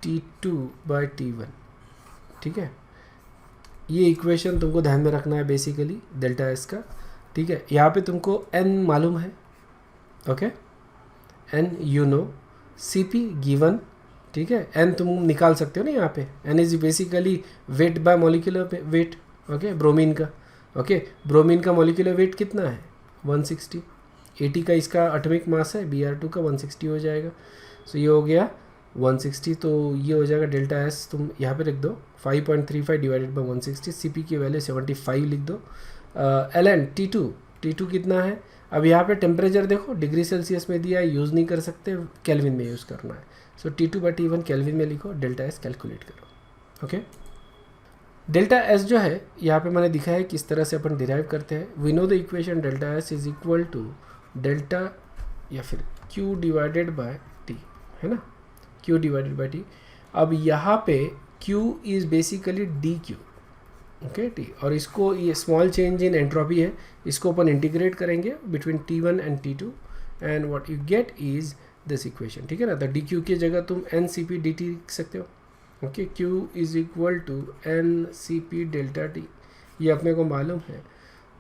T2/T1, ठीक है। ये इक्वेशन तुमको ध्यान में रखना है बेसिकली डेल्टा एस का, ठीक है। यहाँ पे तुमको n मालूम है, okay, n you know, Cp given, ठीक है। n तुम निकाल सकते हो ना, यहाँ पे n is basically weight by molecular weight, okay, bromine का, ओके। ब्रोमीन का मॉलिक्यूलर वेट कितना है 160, 80 का इसका एटॉमिक मास है, Br2 का 160 हो जाएगा। सो ये हो गया 160, तो ये हो जाएगा डेल्टा एस, तुम यहाँ पे लिख दो 5.35 डिवाइडेड बाई 160, Cp की वैल्यू 75 लिख दो। Ln T2 कितना है, अब यहाँ पे टेम्परेचर देखो डिग्री सेल्सियस में दिया है, यूज़ नहीं कर सकते, केल्विन में यूज़ करना है। सो T2/T1 केल्विन में लिखो, डेल्टा एस कैलकुलेट करो, ओके। डेल्टा एस जो है यहाँ पे मैंने दिखा है किस तरह से अपन डिराइव करते हैं। We know the equation delta S is equal to delta या फिर Q डिवाइडेड बाय T, है ना, Q डिवाइडेड बाय T। अब यहाँ पे Q is basically DQ, okay, T, और इसको ये स्मॉल चेंज इन एंट्रोपी है, इसको अपन इंटीग्रेट करेंगे between T1 and T2 and what you get is this equation, ठीक है ना। तो DQ की जगह तुम NCP dt लिख सकते हो, okay. Q is equal to NCP delta T, ये अपने को मालूम है,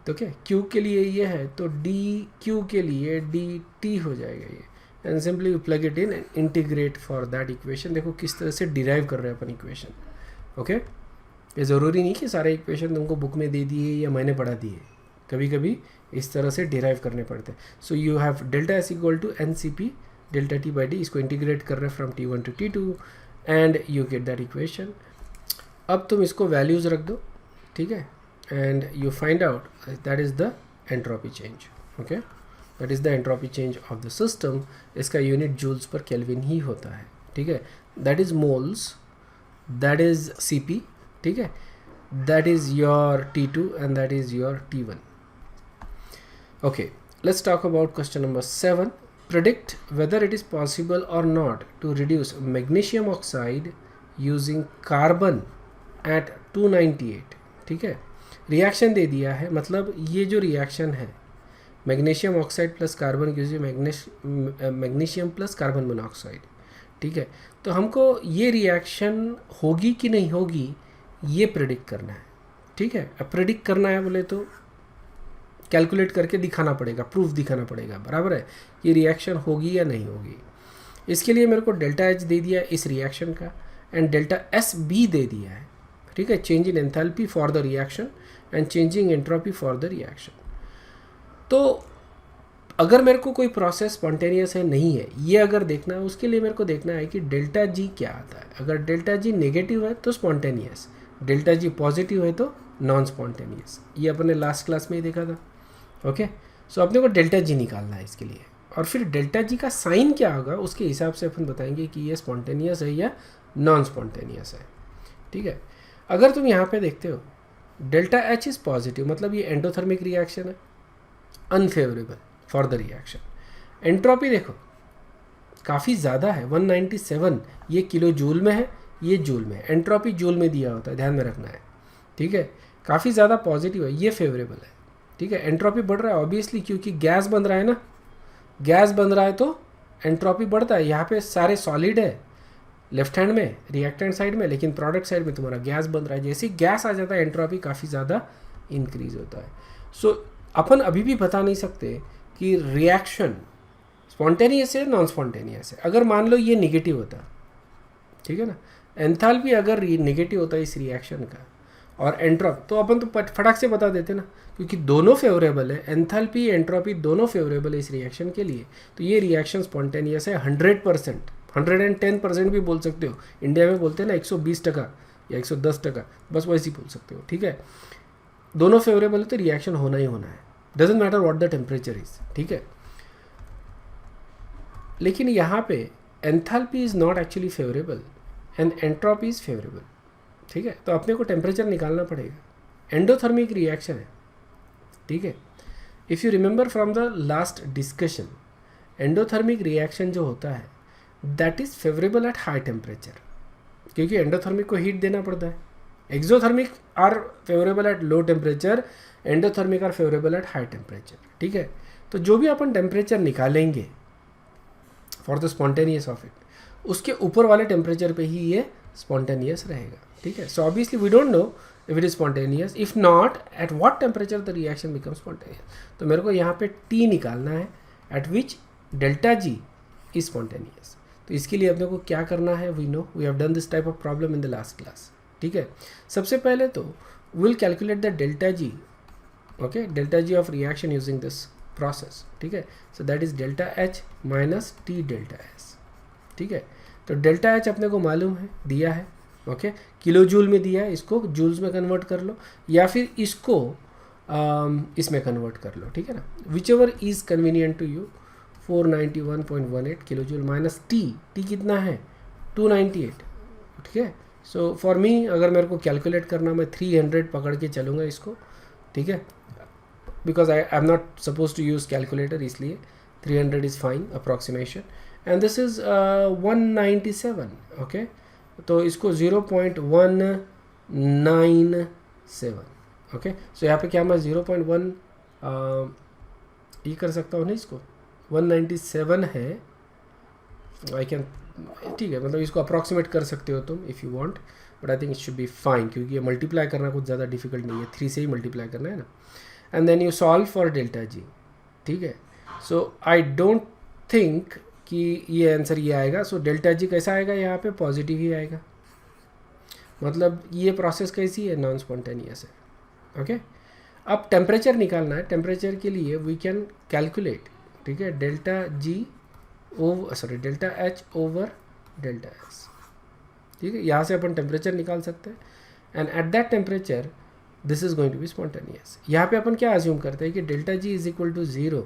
तो क्या Q के लिए ये है तो DQ के लिए DT हो जाएगा ये, and simply you plug it in and integrate for that equation. देखो किस तरह से डिराइव कर रहे हैं अपन इक्वेशन, ओके। ये ज़रूरी नहीं कि सारे इक्वेशन तुमको बुक में दे दिए या मैंने पढ़ा दिए, कभी कभी इस तरह से डिराइव करने पड़ते हैं। So you have delta S equal to NCP delta T/D, इसको इंटीग्रेट कर रहे हैं from T1 to T2 and you get that equation. अब तुम इसको वैल्यूज़ रख दो, ठीक है, and you find out that is the entropy change, okay, that is the entropy change of the system. इसका यूनिट जूल्स पर केल्विन ही होता है, ठीक है। That is moles, that is Cp, ठीक है, that is your T2 and that is your T1, okay. Let's talk about question number 7. Predict whether it is possible or not to reduce magnesium oxide using carbon at 298, ठीक है। Reaction दे दिया है, मतलब ये जो reaction है magnesium oxide plus carbon use magnesium plus carbon monoxide, ठीक है। तो हमको ये रिएक्शन होगी कि नहीं होगी ये प्रेडिक्ट करना है, ठीक है। अब प्रेडिक्ट करना है बोले तो कैलकुलेट करके दिखाना पड़ेगा, प्रूफ दिखाना पड़ेगा, बराबर है, ये रिएक्शन होगी या नहीं होगी। इसके लिए मेरे को डेल्टा एच दे दिया है इस रिएक्शन का, एंड डेल्टा एस बी दे दिया है, ठीक है, change in enthalpy for the reaction and changing entropy for the reaction. तो अगर मेरे को कोई प्रोसेस स्पॉन्टेनियस है नहीं है ये अगर देखना है, उसके लिए मेरे को देखना है कि डेल्टा जी क्या आता है। अगर डेल्टा जी नेगेटिव है तो स्पॉन्टेनियस, डेल्टा जी पॉजिटिव है तो नॉन स्पॉन्टेनियस, ये अपने लास्ट क्लास में ही देखा था, ओके। सो अपने को डेल्टा जी निकालना है इसके लिए, और फिर डेल्टा जी का साइन क्या होगा उसके हिसाब से अपन बताएंगे कि ये स्पॉन्टेनियस है या नॉन स्पॉन्टेनियस है, ठीक है। अगर तुम यहाँ पे देखते हो डेल्टा एच इज़ पॉजिटिव, मतलब ये एंडोथर्मिक रिएक्शन है, unfavourable for the reaction. Entropy देखो काफ़ी ज़्यादा है, 197, ये किलो जूल में है, ये जूल में है, एंट्रोपी जूल में दिया होता है, ध्यान में रखना है, ठीक है। काफ़ी ज़्यादा पॉजिटिव है, ये फेवरेबल है, ठीक है। एंट्रोपी बढ़ रहा है ऑब्वियसली, क्योंकि गैस बन रहा है ना, गैस बन रहा है तो एंट्रोपी बढ़ता है। यहाँ पे सारे सॉलिड है लेफ्ट हैंड में, रिएक्टेंट साइड में, लेकिन प्रोडक्ट साइड में तुम्हारा गैस बन रहा है। जैसे ही गैस आ जाता है एंट्रोपी काफ़ी ज़्यादा इंक्रीज होता है। सो अपन अभी भी बता नहीं सकते कि रिएक्शन स्पॉन्टेनियस है नॉन स्पॉन्टेनियस है। अगर मान लो ये निगेटिव होता, ठीक है ना, एंथैल्पी अगर निगेटिव होता है इस रिएक्शन का और एंट्रोपी, तो अपन तो फटाक से बता देते ना, क्योंकि दोनों फेवरेबल है, एंथैल्पी एंट्रोपी दोनों फेवरेबल है इस रिएक्शन के लिए, तो ये रिएक्शन स्पॉन्टेनियस है 100%, 110% भी बोल सकते हो। इंडिया में बोलते हैं ना 120% या 110%, बस वैसे ही बोल सकते हो, ठीक है। दोनों फेवरेबल है तो रिएक्शन होना ही होना है, doesn't matter what the temperature is, ठीक है। लेकिन यहाँ पे enthalpy is not actually favourable and entropy is favourable, ठीक है। तो अपने को टेम्परेचर निकालना पड़ेगा, एंडोथर्मिक रिएक्शन है, ठीक है। If you remember from the last discussion, endothermic reaction जो होता है that is favourable at high temperature, क्योंकि एंडोथर्मिक को हीट देना पड़ता है। Exothermic are favourable at low temperature, endothermic are favourable at high temperature, ठीक है। तो जो भी अपन टेम्परेचर निकालेंगे for the spontaneous of it, उसके ऊपर वाले टेम्परेचर पे ही ये स्पॉन्टेनियस रहेगा, ठीक है। So obviously we don't know if it is spontaneous, if not at what temperature the reaction become spontaneous. तो मेरे को यहाँ पे T निकालना है at which delta G is spontaneous. तो इसके लिए अपने को क्या करना है, we know we have done this type of problem in the last class, ठीक है। सबसे पहले तो will calculate the delta G, okay, delta G of reaction using this process, ठीक है। So that is delta H minus T delta S, ठीक है। तो डेल्टा H अपने को मालूम है, दिया है, ओके, किलो जूल में दिया है, इसको जूल्स में कन्वर्ट कर लो या फिर इसको इसमें कन्वर्ट कर लो, ठीक है ना, whichever is convenient to you. 491.18 kilo joule minus T कितना है 298, ठीक है। सो फॉर मी अगर मेरे को कैलकुलेट करना, मैं 300 पकड़ के चलूँगा इसको, ठीक है, because I am not suppose to use calculator, इसलिए 300 is fine approximation and this is 197, okay. तो इसको 0.197, ओके। सो यहाँ पे क्या मैं 0.1 ये कर सकता हूँ ना, इसको 197 है, आई कैन, ठीक है, मतलब इसको अप्रॉक्सीमेट कर सकते हो तुम if you want, but I think it should be fine, क्योंकि ये मल्टीप्लाई करना कुछ ज़्यादा डिफिकल्ट नहीं है, 3 से ही मल्टीप्लाई करना है ना। And then you solve for delta G, ठीक है। सो आई डोंट थिंक कि ये आंसर ये आएगा। सो डेल्टा G कैसा आएगा, यहाँ पे पॉजिटिव ही आएगा, मतलब ये प्रोसेस कैसी है, नॉन स्पॉन्टेनियस है, ओके। अब टेम्परेचर निकालना है, टेम्परेचर के लिए वी कैन कैलकुलेट, ठीक है, delta G over sorry delta H over delta S, ठीक है। यहाँ से अपन टेम्परेचर निकाल सकते हैं and at that temperature this is going to be spontaneous. यहाँ पे अपन क्या अज्यूम करते हैं कि delta G is equal to 0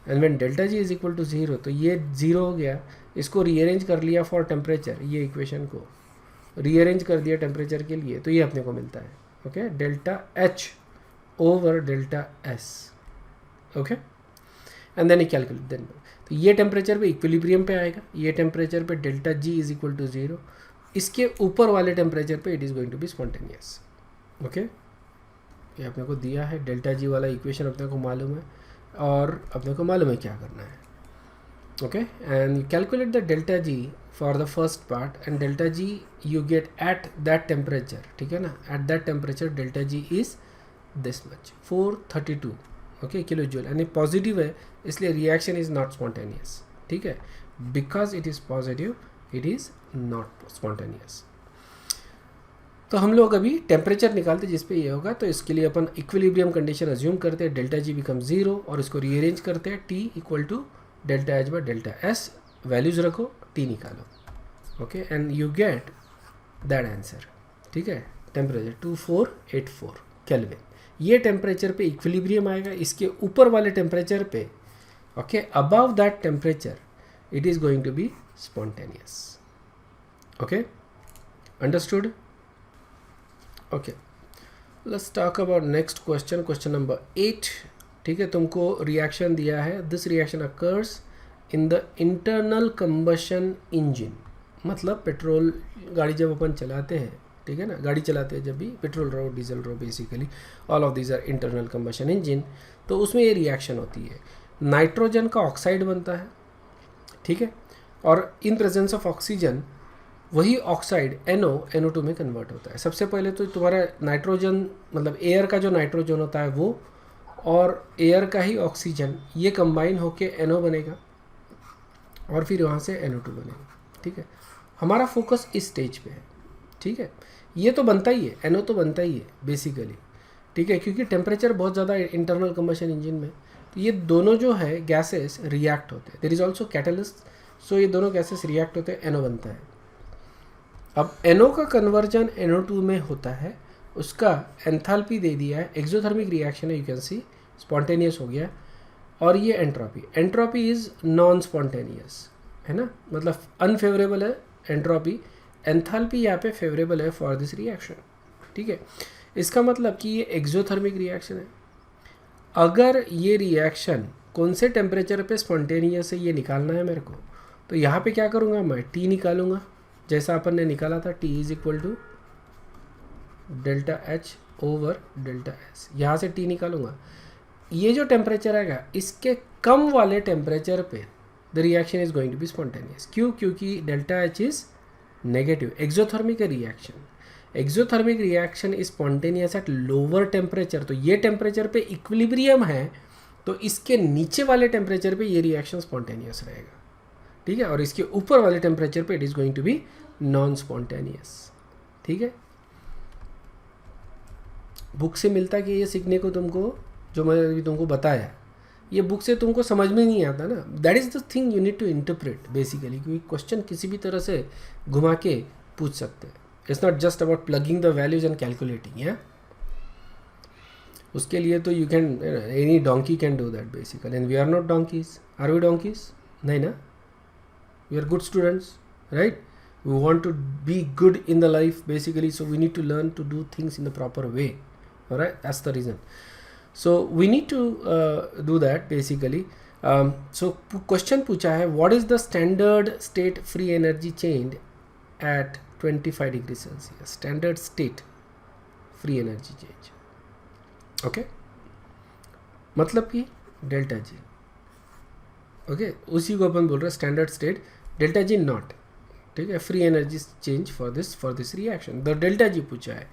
and when delta G is equal to 0, तो ये 0 हो गया, इसको रीअरेंज कर लिया फॉर टेम्परेचर, ये इक्वेशन को रीअरेंज कर दिया टेम्परेचर के लिए, तो ये अपने को मिलता है, okay, delta H over delta S, okay. And then calculate then, तो ये टेम्परेचर पे इक्विलिब्रियम पे आएगा, ये टेम्परेचर पे delta G is equal to 0, इसके ऊपर वाले टेम्परेचर पे it is going to be spontaneous, okay. ये अपने को दिया है, डेल्टा G वाला इक्वेशन अपने को मालूम है और अपने को मालूम है क्या करना है, okay. And calculate the delta G for the first part and delta G you get eight that temperature, ठीक है ना, eight that temperature delta G is this much 432, okay, kilo joule, यानी पॉजिटिव है, इसलिए रिएक्शन इज नॉट स्पॉन्टेनियस, ठीक है, because it is positive it is not spontaneous. तो हम लोग अभी टेम्परेचर निकालते जिस पे ये होगा, तो इसके लिए अपन इक्विलिब्रियम कंडीशन अज्यूम करते हैं, डेल्टा G बिकम 0 और इसको रीअरेंज करते हैं, T equal to delta H by delta S, values रखो, T निकालो, okay, and you get that answer, ठीक है, टेम्परेचर 2484 केल्विन। ये टेम्परेचर पे इक्विलिब्रियम आएगा, इसके ऊपर वाले टेम्परेचर पे, okay, above that temperature it is going to be spontaneous, okay, understood, okay. Let's talk about next question, question number 8, ठीक है। तुमको रिएक्शन दिया है, this reaction occurs in the internal combustion engine, मतलब पेट्रोल गाड़ी जब अपन चलाते हैं, ठीक है ना, गाड़ी चलाते हैं जब भी, पेट्रोल रो, डीजल रो, basically all of these are internal combustion engine, तो उसमें ये रिएक्शन होती है, नाइट्रोजन का ऑक्साइड बनता है, ठीक है, और इन प्रेजेंस ऑफ ऑक्सीजन वही ऑक्साइड NO2 में कन्वर्ट होता है। सबसे पहले तो तुम्हारा नाइट्रोजन, मतलब एयर का जो नाइट्रोजन होता है वो और एयर का ही ऑक्सीजन, ये कंबाइन होके NO बनेगा और फिर वहाँ से NO2 बनेगा, ठीक है। हमारा फोकस इस स्टेज पे है, ठीक है। ये तो बनता ही है, NO तो बनता ही है बेसिकली, ठीक है, क्योंकि टेम्परेचर बहुत ज़्यादा इंटरनल कंबशन इंजन में, तो ये दोनों जो है गैसेस रिएक्ट होते हैं, देयर इज़ ऑल्सो कैटलिस्ट, सो ये दोनों गैसेस रिएक्ट होते हैं, NO बनता है। अब NO का कन्वर्जन NO2 में होता है, उसका एंथैल्पी दे दिया है, एक्सोथर्मिक रिएक्शन है, यू कैन सी स्पॉन्टेनियस हो गया, और ये entropy, entropy is non spontaneous, है ना, मतलब अनफेवरेबल है एंट्रोपी, एंथैल्पी यहाँ पे फेवरेबल है फॉर दिस रिएक्शन, ठीक है। इसका मतलब कि ये एक्सोथर्मिक रिएक्शन है। अगर ये रिएक्शन कौन से टेम्परेचर पे स्पॉन्टेनियस है ये निकालना है मेरे को, तो यहाँ पे क्या करूँगा मैं, टी निकालूंगा, जैसा अपन ने निकाला था, T is equal to delta H over delta S, यहाँ से टी निकालूंगा। ये जो टेम्परेचर आएगा इसके कम वाले टेम्परेचर पे the reaction is going to be spontaneous. क्यों? क्योंकि delta H is negative, exothermic reaction, exothermic reaction is spontaneous at lower temperature. तो ये टेम्परेचर पे इक्विलिब्रियम है, तो इसके नीचे वाले टेम्परेचर पे ये रिएक्शन स्पॉन्टेनियस रहेगा, ठीक है, और इसके ऊपर वाले टेम्परेचर पे it is going to be non spontaneous, ठीक है। बुक से मिलता कि ये सीखने को तुमको, जो मैंने अभी तुमको बताया, ये बुक से तुमको समझ में नहीं आता ना, that is the thing you need to interpret basically, क्योंकि क्वेश्चन किसी भी तरह से घुमा के पूछ सकते हैं। It's not just about plugging the values and calculating, या उसके लिए तो you can, any donkey can do that basically, and we are not donkeys. Are we donkeys? नहीं ना, we are good students, right? We want to be good in the life basically, so we need to learn to do things in the proper way, all right? That's the reason. So we need to do that basically. So question पूछा है, what is the standard state free energy change at 25 degrees Celsius? Standard state free energy change, okay? मतलब कि delta G, okay, उसी को अपन बोल रहे हैं standard state delta G not, ठीक है, free energy change for this reaction. The delta जी पूछा है,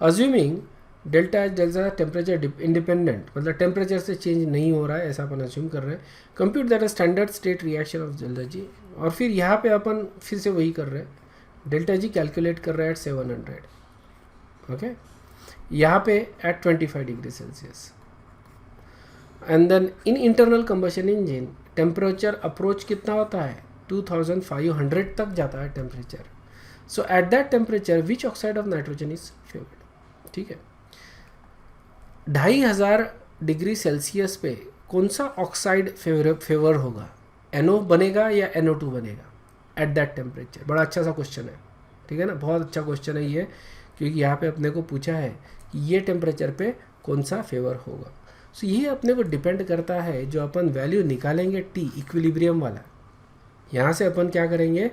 assuming delta delta temperature independent, मतलब टेम्परेचर से चेंज नहीं हो रहा है ऐसा अपन अज्यूम कर रहे हैं। Compute that standard state reaction of delta G, और फिर यहाँ पे अपन फिर से वही कर रहे हैं, डेल्टा जी कैलकुलेट कर रहे हैं एट 700, ओके, यहाँ पे at 25 degree Celsius. And then in internal combustion engine temperature approach कितना होता है, 2500 तक जाता है temperature. So at that temperature which oxide of nitrogen is favoured, ठीक है। 2500 डिग्री सेल्सियस पे कौन सा ऑक्साइड फेवर होगा, NO बनेगा या NO2 बनेगा एट दैट टेम्परेचर? बड़ा अच्छा सा क्वेश्चन है, ठीक है ना, बहुत अच्छा क्वेश्चन है ये, क्योंकि यहाँ पे अपने को पूछा है कि ये टेम्परेचर पे कौन सा फेवर होगा। सो ये अपने को डिपेंड करता है, जो अपन वैल्यू निकालेंगे टी इक्विलिब्रियम वाला, यहाँ से अपन क्या करेंगे,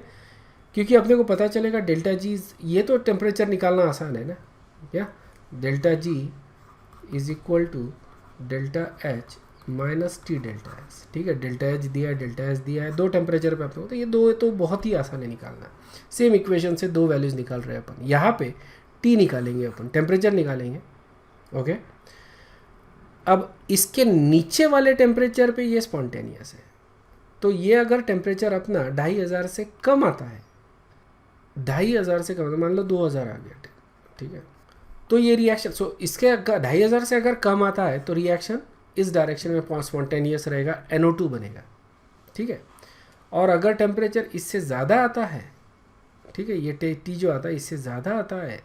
क्योंकि अपने को पता चलेगा डेल्टा जी, ये तो टेम्परेचर निकालना आसान है ना, क्या, delta G is equal to delta H minus T delta S, ठीक है, डेल्टा एच दिया है, डेल्टा एस दिया है, दो टेम्परेचर पे अपने को, तो ये दो तो बहुत ही आसान है निकालना। सेम इक्वेशन से दो वैल्यूज निकाल रहे हैं अपन, यहाँ पे टी निकालेंगे अपन, टेम्परेचर निकालेंगे, ओके। अब इसके नीचे वाले टेम्परेचर पे ये स्पॉन्टेनियस है, तो ये अगर टेम्परेचर अपना 2500 से कम आता है, 2500 से कम, मान लो 2000 आ गया, ठीक है, तो ये रिएक्शन, सो इसके 2500 से अगर कम आता है तो रिएक्शन इस डायरेक्शन में स्पॉन्टेनियस रहेगा, NO2 बनेगा, ठीक है। और अगर टेम्परेचर इससे ज़्यादा आता है, ठीक है, ये टी जो आता है इससे ज़्यादा आता है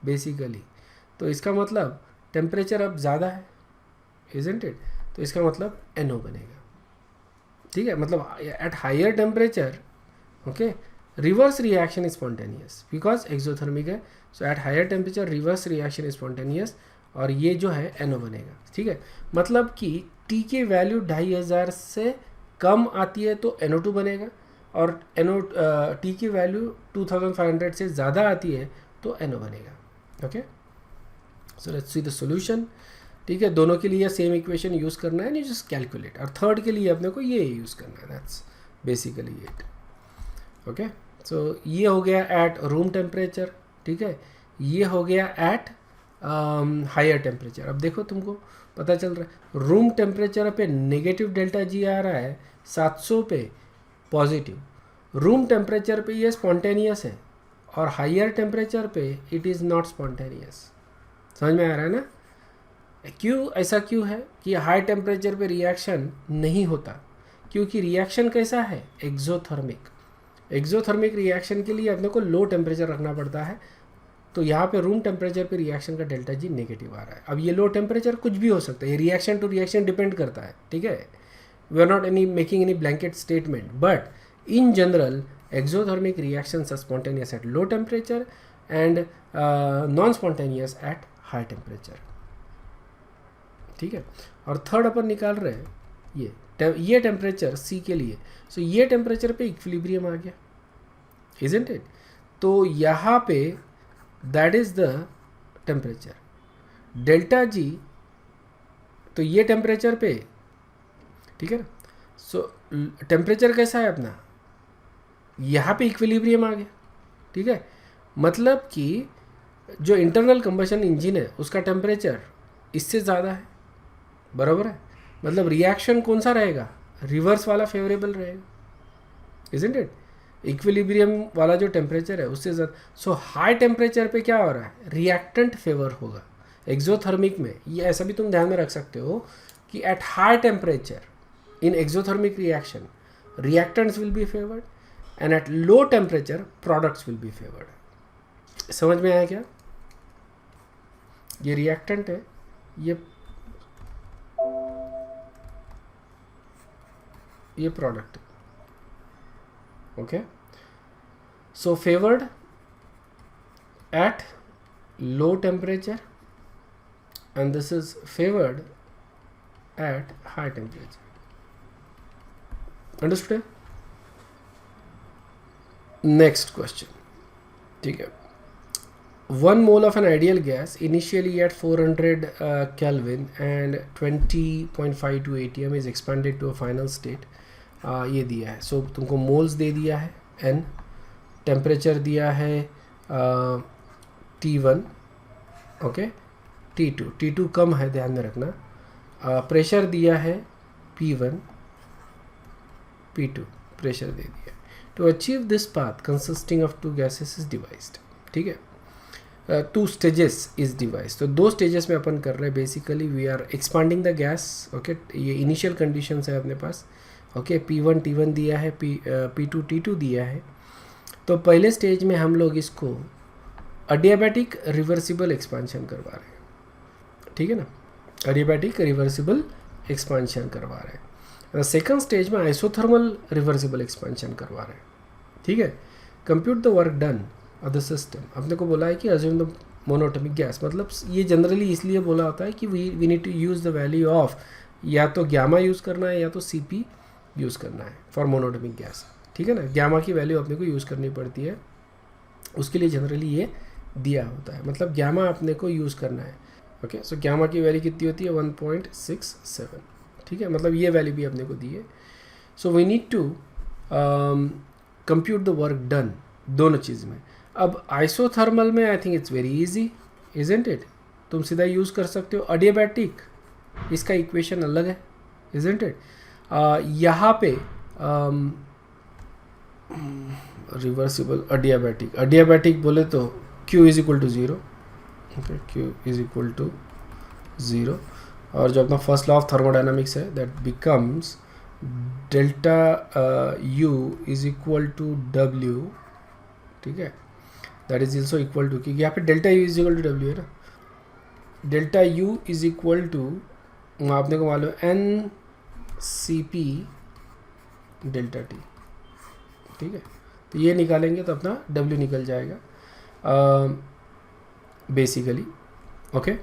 बेसिकली, तो इसका मतलब टेम्परेचर अब ज़्यादा है, इजंट इट, तो इसका मतलब NO बनेगा, ठीक है, मतलब at higher temperature, okay, reverse reaction is spontaneous because exothermic है, so at higher temperature reverse reaction is spontaneous, और ये जो है NO बनेगा, ठीक है। मतलब कि टी की वैल्यू 2500 से कम आती है तो NO2 बनेगा, और टी की वैल्यू 2500 से ज़्यादा आती है तो NO बनेगा, okay. So let's see the solution, ठीक है, दोनों के लिए सेम इक्वेशन यूज़ करना है, नहीं जस्ट कैलकुलेट, और थर्ड के लिए अपने को ये यूज़ करना है, that's basically it, okay. So ये हो गया एट रूम टेम्परेचर, ठीक है, ये हो गया एट हायर टेम्परेचर। अब देखो तुमको पता चल रहा है, रूम टेम्परेचर पे नेगेटिव डेल्टा जी आ रहा है, 700 पे पॉजिटिव, रूम टेम्परेचर पे ये स्पॉन्टेनियस है, और हायर टेम्परेचर पे इट इज़ नॉट स्पॉन्टेनियस। समझ में आ रहा है ना, क्यों ऐसा क्यों है कि हाई टेम्परेचर पे रिएक्शन नहीं होता, क्योंकि रिएक्शन कैसा है, एक्सोथर्मिक। एक्सोथर्मिक रिएक्शन के लिए अपने को लो टेम्परेचर रखना पड़ता है, तो यहाँ पे रूम टेम्परेचर पे रिएक्शन का डेल्टा जी नेगेटिव आ रहा है। अब ये लो टेम्परेचर कुछ भी हो सकता है, ये रिएक्शन टू रिएक्शन डिपेंड करता है, ठीक है, we are not any making any blanket statement, but In general, exothermic reactions are spontaneous at low temperature and non-spontaneous at high temperature. ठीक है, और थर्ड अपन निकाल रहे हैं ये टेम्परेचर C के लिए. सो ये टेम्परेचर पे इक्विलिब्रियम आ गया, isn't it? तो यहाँ पे that is the temperature delta G. तो ये टेम्परेचर पे, ठीक है ना. सो टेम्परेचर कैसा है अपना, यहाँ पे इक्विलिब्रियम आ गया. ठीक है, मतलब कि जो इंटरनल कंबशन इंजन है उसका टेम्परेचर इससे ज़्यादा है, बराबर है. मतलब रिएक्शन कौन सा रहेगा, रिवर्स वाला फेवरेबल रहेगा, इजंट इट. इक्विलिब्रियम वाला जो टेम्परेचर है उससे ज़्यादा. सो हाई टेम्परेचर पे क्या हो रहा है, रिएक्टेंट फेवर होगा. एक्सोथर्मिक में ये ऐसा भी तुम ध्यान में रख सकते हो कि eight high temperature in exothermic reaction reactants will be favoured and eight low temperature products will be favoured. समझ में आया क्या. ये रिएक्टेंट है, ये प्रोडक्ट है. Okay, so favoured eight low temperature and this is favored at high temperature. Understood? Next question. ठीक है, 1 mole of an ideal gas initially at 400 Kelvin and 20.52 atm is expanded to a final state. ये दिया है. सो तुमको moles दे दिया है n, temperature दिया है T1, ओके, T2 कम है, ध्यान में रखना. प्रेशर दिया है P1, P2 प्रेशर दे दिया. To achieve this path consisting of 2 gases is devised. ठीक है, 2 स्टेजेस इज डिवाइस. तो 2 स्टेजेस में अपन कर रहे हैं. Basically we are expanding the gas. Okay, ये इनिशियल कंडीशंस है अपने पास. ओके, P1 T1 दिया है, P2 T2 दिया है. तो पहले स्टेज में हम लोग इसको अडियाबैटिक रिवर्सिबल एक्सपांशन करवा रहे हैं. ठीक है ना, अडियाबैटिक रिवर्सिबल एक्सपांशन करवा रहे हैं. सेकंड स्टेज में आइसोथर्मल रिवर्सिबल एक्सपांशन करवा रहे हैं. ठीक है, compute the work done of the system. अपने को बोला है कि अज्यूम द मोनोटोमिक गैस. मतलब ये जनरली इसलिए बोला होता है कि we need to use the value of या तो गैमा यूज़ करना है या तो CP यूज़ करना है फॉर मोनोटोमिक गैस. ठीक है ना, गैमा की वैल्यू अपने को यूज़ करनी पड़ती है, उसके लिए जनरली ये दिया होता है. मतलब गैमा अपने को यूज़ करना है. ओके, सो गैमा की वैल्यू कितनी होती है, 1.67. ठीक है, मतलब ये वैल्यू भी अपने को दी है. So we need to compute the work done दोनों चीज़ में. अब आइसोथर्मल में I think it's very easy, isn't it. तुम सीधा यूज़ कर सकते हो. अडियाबैटिक, इसका इक्वेशन अलग है, इजंट इट. यहाँ पे रिवर्सिबल अडियाबैटिक बोले तो Q is equal to 0. Okay, Q is equal to 0. और जो अपना फर्स्ट लॉ ऑफ थर्मोडायनामिक्स है that becomes delta U is equal to W. ठीक है, that is also equal to, क्योंकि यहाँ पे delta U is equal to W है ना. Delta U is equal to आपने को मालूम NCP डेल्टा T. ठीक है, तो ये निकालेंगे तो अपना W निकल जाएगा बेसिकली. ओके,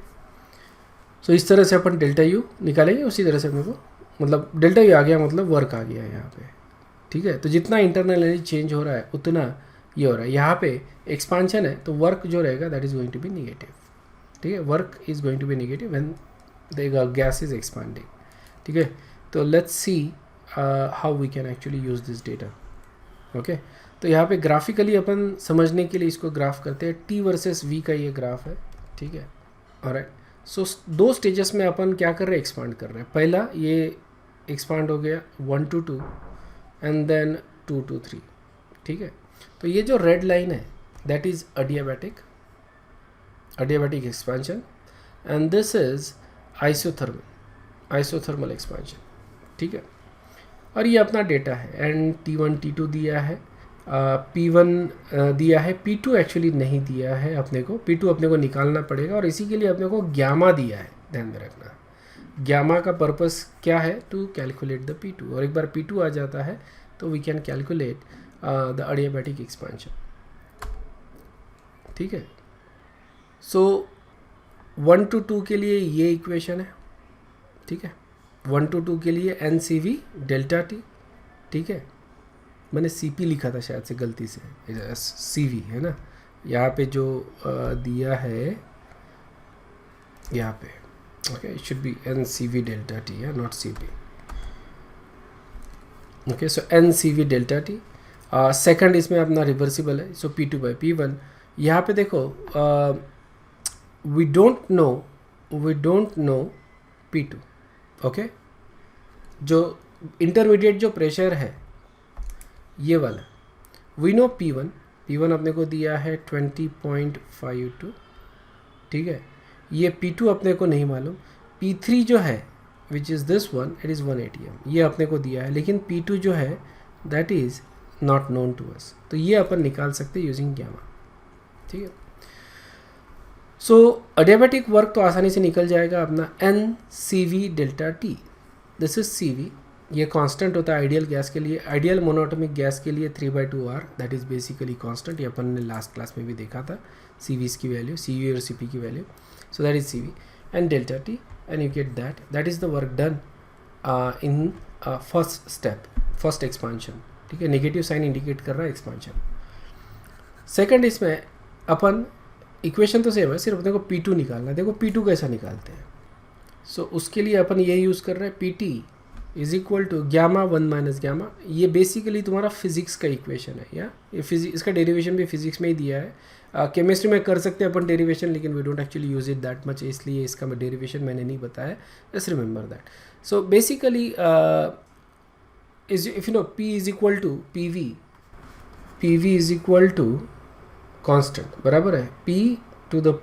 सो इस तरह से अपन डेल्टा U निकालेंगे. उसी तरह से अपने को मतलब डेल्टा U आ गया, मतलब वर्क आ गया है यहाँ पे. ठीक है, तो जितना इंटरनल एनर्जी चेंज हो रहा है उतना ये हो रहा है. यहाँ पे एक्सपांशन है तो वर्क जो रहेगा that is going to be negative. ठीक है, work is going to be negative when the gas is expanding. ठीक है, तो let's see how we can actually use this data. Okay, तो यहाँ पे ग्राफिकली अपन समझने के लिए इसको ग्राफ करते हैं. T वर्सेस V का ये ग्राफ है. ठीक है, ऑलराइट. सो 2 स्टेजेस में अपन क्या कर रहे हैं, एक्सपांड कर रहे हैं. पहला ये एक्सपांड हो गया 1 to 2 एंड देन 2 to 3. ठीक है, तो ये जो रेड लाइन है that is adiabatic expansion and this is isothermal expansion. ठीक है, और ये अपना डेटा है. एंड T1 T2 दिया है, P1 दिया है, P2 एक्चुअली नहीं दिया है अपने को. P2 अपने को निकालना पड़ेगा और इसी के लिए अपने को गैमा दिया है, ध्यान में रखना. गैमा का पर्पस क्या है, टू कैलकुलेट द P2. और एक बार P2 आ जाता है तो we can calculate the adiabatic expansion. ठीक है. सो 1 to 2 के लिए ये इक्वेशन है. ठीक है. 1 to 2 के लिए N C V delta T. ठीक है. मैंने सी पी लिखा था शायद से गलती से, सी वी है ना. यहाँ पे जो दिया है यहाँ पे, okay, it should be N C V delta T है, not C P. Okay. So N C V delta T. Second इसमें अपना रिवर्सिबल है, सो P2 by P1. यहाँ पे देखो we don't know P2. Okay. जो इंटरमीडिएट जो प्रेशर है ये वाला, वी नो P1 अपने को दिया है 20.52. ठीक है. ये P2 अपने को नहीं मालूम. P3 जो है which is this one, it is 1 ATM, ये अपने को दिया है. लेकिन P2 जो है that is not known to us. तो ये अपन निकाल सकते हैं यूजिंग गैमा. ठीक है. सो अडियाबैटिक वर्क तो आसानी से निकल जाएगा अपना N C V delta T. This is C V. ये कांस्टेंट होता है आइडियल गैस के लिए. आइडियल मोनोटोमिक गैस के लिए 3/2R, that is basically constant. ये अपन ने लास्ट क्लास में भी देखा था सी वीज़ की वैल्यू, सी वी और सी पी की value. So that is C V and delta T, and you get that is the work done in first step, first expansion. ठीक है. Negative sign indicate कर रहा है expansion. Second इसमें अपन equation तो same है, सिर्फ अपने को P2 निकालना है. देखो P2 कैसा निकालते हैं. सो उसके लिए अपन ये यूज़ कर रहे हैं PT is equal to gamma 1 minus gamma. ये बेसिकली तुम्हारा फिजिक्स का इक्वेशन है. या ये इसका डेरिवेशन भी फिजिक्स में ही दिया है. केमिस्ट्री में कर सकते हैं अपन डेरिवेशन, लेकिन we don't actually use it that much, इसलिए इसका डेरिवेशन मैंने नहीं बताया. Just remember that. So basically if you know P is equal to PV is equal to constant, बराबर है. P to the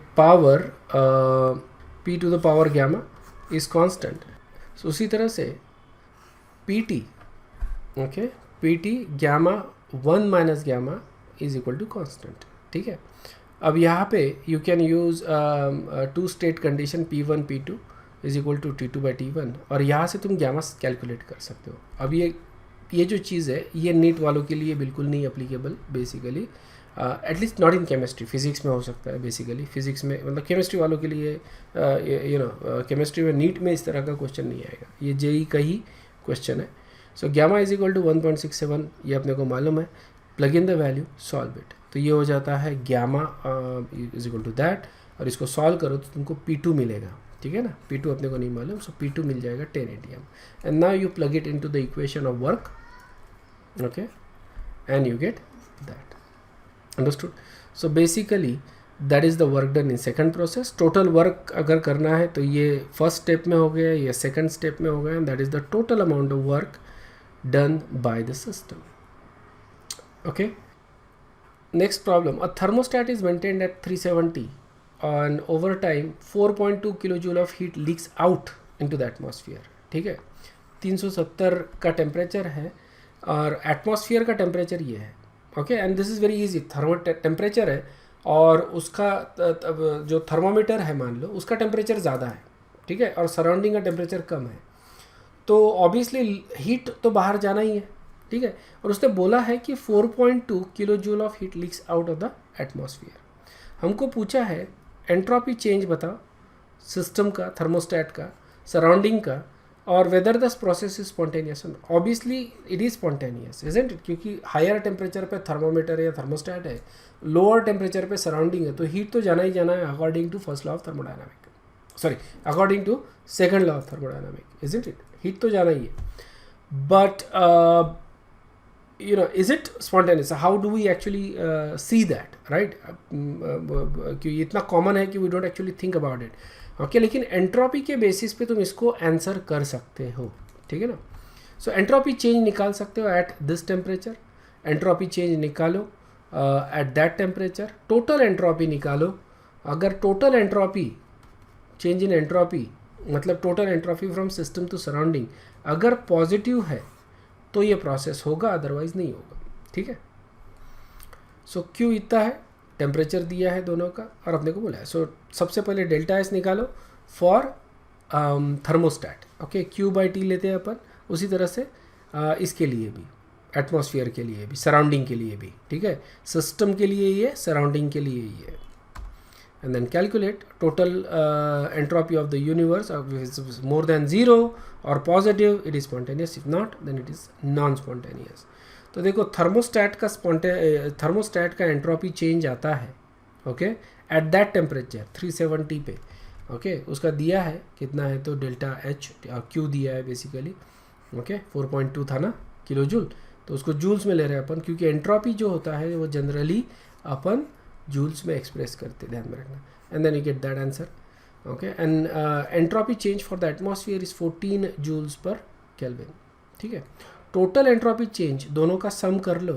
power gamma is constant. so उसी तरह से PT, okay, PT gamma 1 minus gamma is equal to constant. ठीक है. अब यहाँ पे you can use two state condition P1 P2 is equal to T2 by T1, और यहाँ से तुम गैमा कैलकुलेट कर सकते हो. अब ये जो चीज़ है ये नीट वालों के लिए बिल्कुल नहीं applicable basically, at least not in chemistry. Physics में हो सकता है बेसिकली, फिजिक्स में मतलब केमिस्ट्री वालों के लिए यू नो केमिस्ट्री में नीट में इस तरह का क्वेश्चन नहीं आएगा. ये जेई का ही क्वेश्चन है. सो गैमा इज इक्वल टू 1.67, ये अपने को मालूम है. Plug in the value, solve it, तो ये हो जाता है gamma is equal to that. और इसको सॉल्व करो तो तुमको P2 मिलेगा. ठीक है ना. P2 अपने को नहीं मालूम, सो P2 मिल जाएगा 10 ATM. And now you plug it into the equation of work. Okay, and you get that. Understood? So basically that is the work done in second process. Total work अगर करना है तो ये first step में हो गया, ये second step में हो गया, and that is the total amount of work done by the system. Okay. Next problem. A thermostat is maintained at 370 and over time 4.2 kilojoule of heat leaks out into the atmosphere. ठीक है. 370 का temperature है और atmosphere का temperature ये है. Okay. And this is very easy. Temperature है और उसका जो थर्मामीटर है मान लो उसका टेम्परेचर ज़्यादा है. ठीक है. और सराउंडिंग का टेम्परेचर कम है, तो ऑब्वियसली हीट तो बाहर जाना ही है. ठीक है. और उसने बोला है कि 4.2 kilo joule of heat leaks out of the atmosphere. हमको पूछा है एंट्रोपी चेंज बताओ सिस्टम का, थर्मोस्टेट का, सराउंडिंग का, और whether this process is spontaneous. Obviously it is spontaneous, isn't it, क्योंकि हायर टेम्परेचर पे थर्मोमीटर या थर्मोस्टेट है, लोअर टेम्परेचर पे सराउंडिंग है, तो हीट तो जाना ही जाना है according to first law of thermodynamic, sorry according to second law of thermodynamic, isn't it. Heat तो जाना ही है, but you know, is it spontaneous? How do we actually see that, right? क्योंकि इतना कॉमन है कि we don't actually think about it. Okay. लेकिन entropy के basis पे तुम इसको आंसर कर सकते हो. ठीक है ना. सो एंट्रोपी चेंज निकाल सकते हो at this temperature, entropy change निकालो at that temperature, total entropy निकालो. अगर total entropy change in entropy मतलब total entropy from system to surrounding अगर पॉजिटिव है तो ये प्रोसेस होगा, अदरवाइज नहीं होगा. ठीक है. सो क्यू इतना है, टेम्परेचर दिया है दोनों का और अपने को बोला है. सो सबसे पहले डेल्टा एस निकालो for thermostat. Okay. Q by T लेते हैं अपन, उसी तरह से इसके लिए भी. एटमॉस्फेयर के लिए भी, सराउंडिंग के लिए भी, ठीक है, सिस्टम के लिए ये, सराउंडिंग के लिए ये. And then calculate total entropy of the universe. If it's more than 0 or positive, it is spontaneous. If not, then it is non-spontaneous. तो देखो थर्मोस्टैट का एंट्रोपी चेंज आता है, ओके, एट दैट टेम्परेचर 370 पे, okay, उसका दिया है कितना है, तो डेल्टा एच क्यू दिया है बेसिकली, ओके, 4.2 था ना किलो जूल, तो उसको जूल्स में ले रहे हैं अपन, क्योंकि एंट्रोपी जो होता है वो जनरली अपन जूल्स में एक्सप्रेस करते, ध्यान में रखना. And then you get that answer, okay. And entropy change for the atmosphere is 14 joules per kelvin, ठीक है. टोटल एंट्रोपी चेंज दोनों का सम कर लो,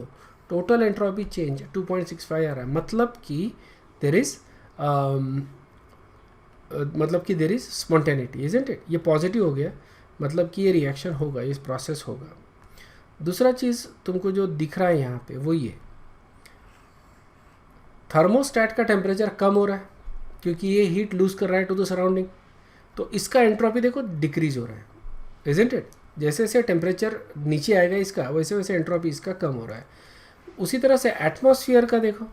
टोटल एंट्रोपी चेंज 2.65 आ रहा है, मतलब कि there is spontaneity, isn't it. ये पॉजिटिव हो गया, मतलब कि ये रिएक्शन होगा, ये प्रोसेस होगा. दूसरा चीज़ तुमको जो दिख रहा है यहाँ पे वो ये थर्मोस्टैट का टेम्परेचर कम हो रहा है क्योंकि ये हीट लूज कर रहा है टू द सराउंडिंग, तो इसका एंट्रोपी देखो डिक्रीज हो रहा है, इजंट इट. जैसे जैसे टेम्परेचर नीचे आएगा इसका, वैसे वैसे एंट्रोपी इसका कम हो रहा है. उसी तरह से एटमॉस्फेयर का देखो,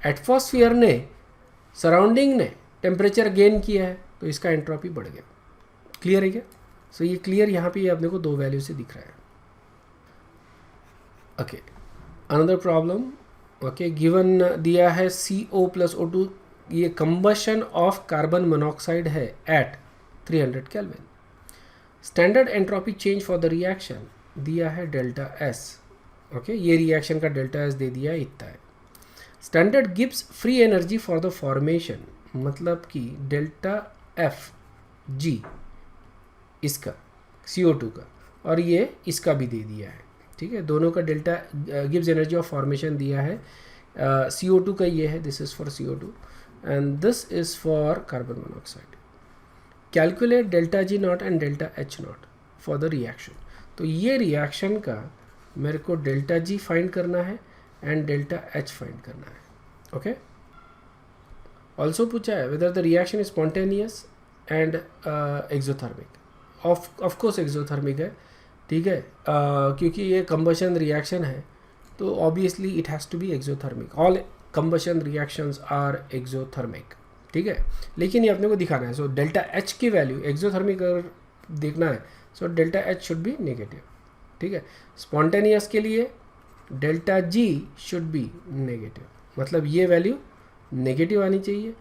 एटमॉस्फेयर ने, सराउंडिंग ने टेम्परेचर गेन किया है, तो इसका एंट्रोपी बढ़ गया. क्लियर है क्या? सो ये क्लियर यहाँ पे अपने को 2 वैल्यू से दिख रहा है. Okay, another problem, okay, given दिया है CO + O2, ये कंबशन ऑफ कार्बन मोनोऑक्साइड है at 300 kelvin. Standard entropy change for the reaction दिया है डेल्टा S, ओके, ये रिएक्शन का डेल्टा S दे दिया है, इतना है. Standard Gibbs free energy for the formation, मतलब कि डेल्टा FG इसका CO2 का, और ये इसका भी दे दिया है, ठीक है. दोनों का delta gives energy of formation दिया है. CO2 का ये है, this is for CO2 and this is for carbon monoxide. Calculate delta G0 and delta H0 for the reaction. तो ये रिएक्शन का मेरे को डेल्टा G फाइंड करना है एंड डेल्टा H फाइंड करना है, ओके. ऑल्सो पूछा है whether the reaction is spontaneous and exothermic. Of course exothermic है, ठीक है, क्योंकि ये कंबशन रिएक्शन है, तो obviously it has to be exothermic. All combustion reactions are exothermic, ठीक है. लेकिन ये अपने को दिखाना है, सो डेल्टा H की वैल्यू एक्सोथर्मिक अगर देखना है, सो delta H should be negative, ठीक है. स्पॉन्टेनियस के लिए delta G should be negative, मतलब ये वैल्यू नेगेटिव आनी चाहिए,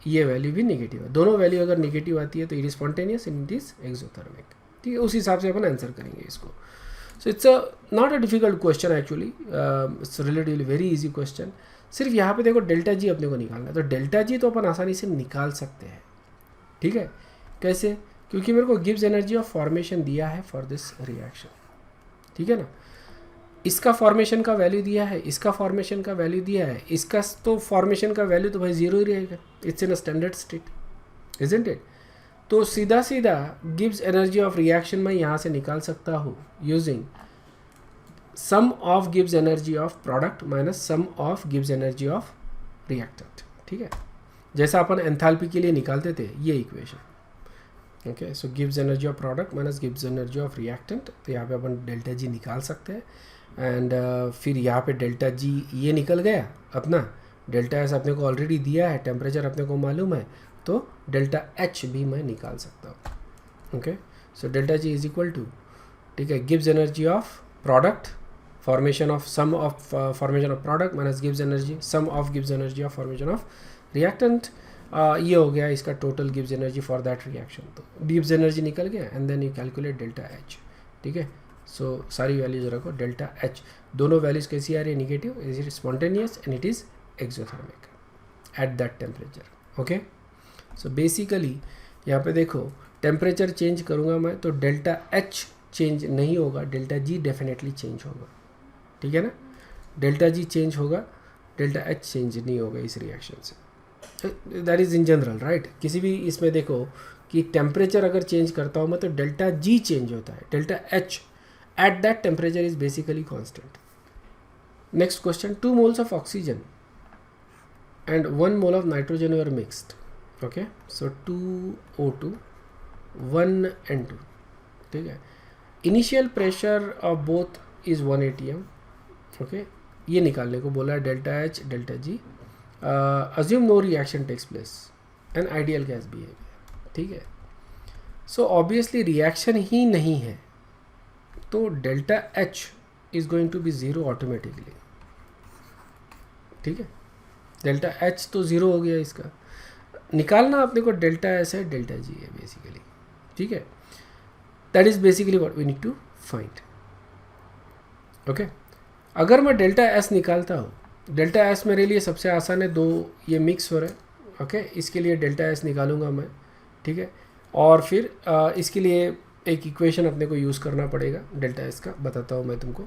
ये वैल्यू भी नेगेटिव है. दोनों वैल्यू अगर नेगेटिव आती है तो it is spontaneous and it is exothermic, ठीक है. उस हिसाब से अपन आंसर करेंगे इसको. So it's not a difficult question actually, it's relatively very easy question. सिर्फ यहाँ पे देखो डेल्टा G अपने को निकालना है, तो डेल्टा G तो अपन आसानी से निकाल सकते हैं, ठीक है. कैसे? क्योंकि मेरे को गिव्स एनर्जी ऑफ फॉर्मेशन दिया है फॉर दिस रिएक्शन, ठीक है ना. इसका फॉर्मेशन का वैल्यू दिया है, इसका फॉर्मेशन का वैल्यू दिया है, इसका तो फॉर्मेशन का वैल्यू तो भाई 0 ही रहेगा, it's in a standard state, isn't it. तो सीधा सीधा गिव्स एनर्जी ऑफ रिएक्शन मैं यहाँ से निकाल सकता हूँ using some of gives energy of product minus sum of gives energy of reactant, ठीक है. जैसा अपन एंथैल्पी के लिए निकालते थे ये equation, okay. So gives energy of product minus gives energy of reactant, तो यहाँ पे अपन डेल्टा G निकाल सकते हैं. एंड फिर यहाँ पे डेल्टा G ये निकल गया अपना, डेल्टा S अपने को ऑलरेडी दिया है, टेम्परेचर अपने को मालूम है, तो डेल्टा H भी मैं निकाल सकता हूँ, okay. So delta G is equal to, ठीक है, gives energy of product, formation of some of formation of product minus gives energy, some of gives energy of formation of reactant. ये हो गया इसका total gives energy for that reaction. तो gives energy निकल गया and then you calculate delta H, ठीक है. सो सारी वैल्यूज रखो. डेल्टा H दोनों वैल्यूज कैसी आ रही है? Negative. Is it spontaneous and it is exothermic eight that temperature, okay. So basically यहाँ पे देखो टेम्परेचर चेंज करूँगा मैं तो डेल्टा H चेंज नहीं होगा, डेल्टा G डेफिनेटली चेंज होगा, ठीक है ना. डेल्टा G चेंज होगा, डेल्टा H चेंज नहीं होगा इस रिएक्शन से. That is in general, right. किसी भी इसमें देखो कि टेम्परेचर अगर चेंज करता हूँ मैं तो डेल्टा G चेंज होता है, delta H at that temperature is basically constant. Next question, 2 moles of oxygen and 1 mole of nitrogen were mixed, okay. So 2O2 1 N2, ठीक है. Initial pressure of both is 1 atm. Okay, ये निकालने को बोला है delta H delta G. Assume no reaction takes place an ideal gas behaviour. ठीक है, so obviously reaction ही नहीं है तो delta H is going to be zero automatically. ठीक है, डेल्टा एच तो ज़ीरो हो गया. इसका निकालना अपने को डेल्टा एस है डेल्टा जी है बेसिकली. ठीक है, that is basically what we need to find. Okay, अगर मैं डेल्टा एस निकालता हूँ, डेल्टा एस मेरे लिए सबसे आसान है, दो ये मिक्स हो रहा है. ओके, इसके लिए डेल्टा एस निकालूंगा मैं. ठीक है, और फिर इसके लिए एक इक्वेशन अपने को यूज़ करना पड़ेगा डेल्टा एस का, बताता हूँ मैं तुमको.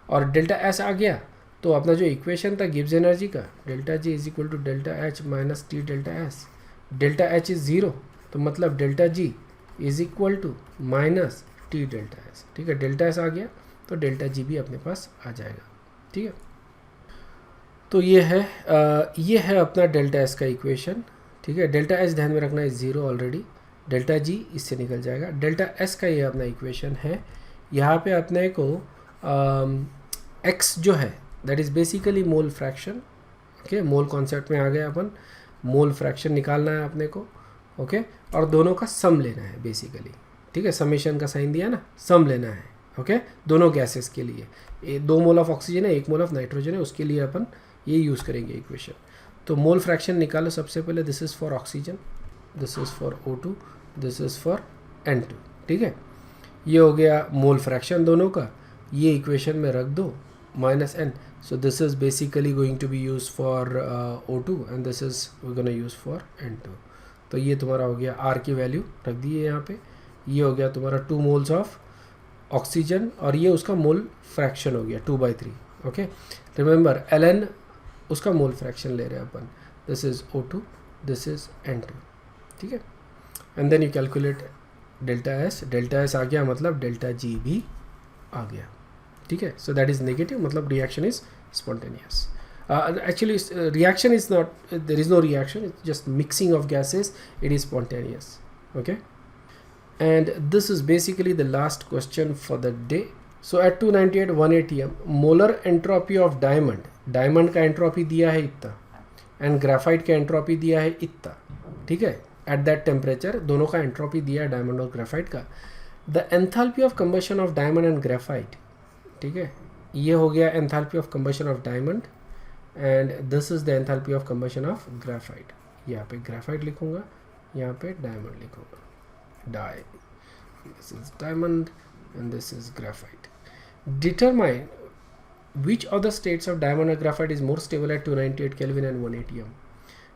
और डेल्टा एस आ गया तो अपना जो इक्वेशन था गिब्स एनर्जी का, delta G is equal to delta H minus T delta S. Delta H is zero तो मतलब delta G is equal to minus T delta S. ठीक है, डेल्टा एस आ गया तो डेल्टा जी भी अपने पास आ जाएगा. ठीक है, तो ये है अपना डेल्टा एस का इक्वेशन. ठीक है, डेल्टा एस ध्यान में रखना है ज़ीरो ऑलरेडी, डेल्टा जी इससे निकल जाएगा. डेल्टा एस का ये अपना इक्वेशन है. यहाँ पे अपने को एक्स जो है that is basically mole fraction. Okay, mole concept में आ गया अपन. मोल फ्रैक्शन निकालना है अपने को. ओके, और दोनों का सम लेना है बेसिकली. ठीक है, समेशन का साइन दिया ना, सम लेना है. ओके, दोनों गैसेस के लिए 2 मोल ऑफ ऑक्सीजन है, 1 मोल ऑफ नाइट्रोजन है, उसके लिए अपन ये यूज़ करेंगे इक्वेशन. तो मोल फ्रैक्शन निकालो सबसे पहले. This is for oxygen, this is for O2, this is for N2. ठीक है, ये हो गया मोल फ्रैक्शन दोनों का. ये इक्वेशन में रख दो minus n. So this is basically going to be use for O2 and this is we gonna use for N2. तो ये तुम्हारा हो गया, R की वैल्यू रख दी है यहाँ पे. ये हो गया तुम्हारा 2 मोल्स ऑफ ऑक्सीजन और ये उसका मोल फ्रैक्शन हो गया 2/3. ओके, रिमेंबर ln उसका मोल फ्रैक्शन ले रहे हैं अपन. This is O2, this is N2. ठीक है, and then you calculate delta S. Delta S आ गया मतलब डेल्टा जी भी आ गया. ठीक है, सो दैट इज़ नेगेटिव, मतलब reaction is spontaneous. Actually reaction is not, there is no reaction, it's just mixing of gases, it is spontaneous. Okay, and this is basically the last question for the day. So at 298 1 atm molar entropy of diamond का entropy दिया है इतना and graphite का entropy दिया है इतना. ठीक है, at that temperature दोनों का entropy दिया है diamond और graphite का. the enthalpy of combustion of diamond and graphite. ठीक है, ये हो गया enthalpy of combustion of diamond and this is the enthalpy of combustion of graphite. यहाँ पे ग्राफाइट लिखूँगा, यहाँ पे डायमंड लिखूँगा. This is diamond and this is graphite. Determine which of the states of diamond और graphite is more stable at 298 kelvin and 1 atm.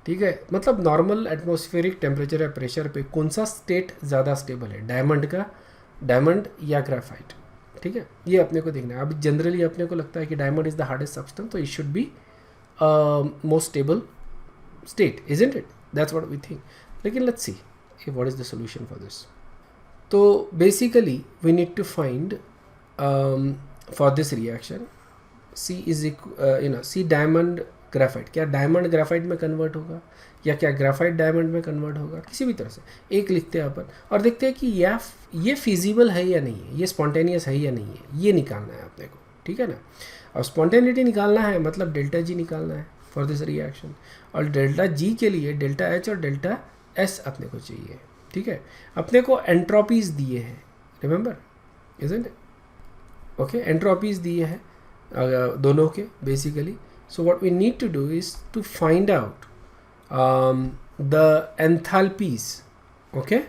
ठीक है, मतलब नॉर्मल एटमॉस्फेरिक टेम्परेचर या प्रेशर पे कौन सा स्टेट ज़्यादा स्टेबल है, डायमंड या ग्राफाइट. ठीक है, ये अपने को देखना है. अभी जनरली अपने को लगता है कि diamond is the hardest substance, तो it should be most stable state, isn't it? That's what we think. लेकिन let's see what is the solution for this. तो basically we need to find for this reaction C is C diamond graphite. क्या diamond graphite में convert होगा या क्या graphite diamond में convert होगा, किसी भी तरह से एक लिखते हैं अपन और देखते हैं कि ये फिजिबल है या नहीं है, ये स्पॉन्टेनियस है या नहीं है, ये निकालना है अपने को. ठीक है ना, और स्पॉन्टेनिटी निकालना है मतलब डेल्टा जी निकालना है फॉर दिस रिएक्शन. और डेल्टा जी के लिए डेल्टा एच और डेल्टा एस अपने को चाहिए. ठीक है, अपने को एंट्रोपीज दिए हैं, remember, isn't it? Okay, entropies दिए हैं दोनों के basically. So what we need to do is to find out the enthalpies, okay,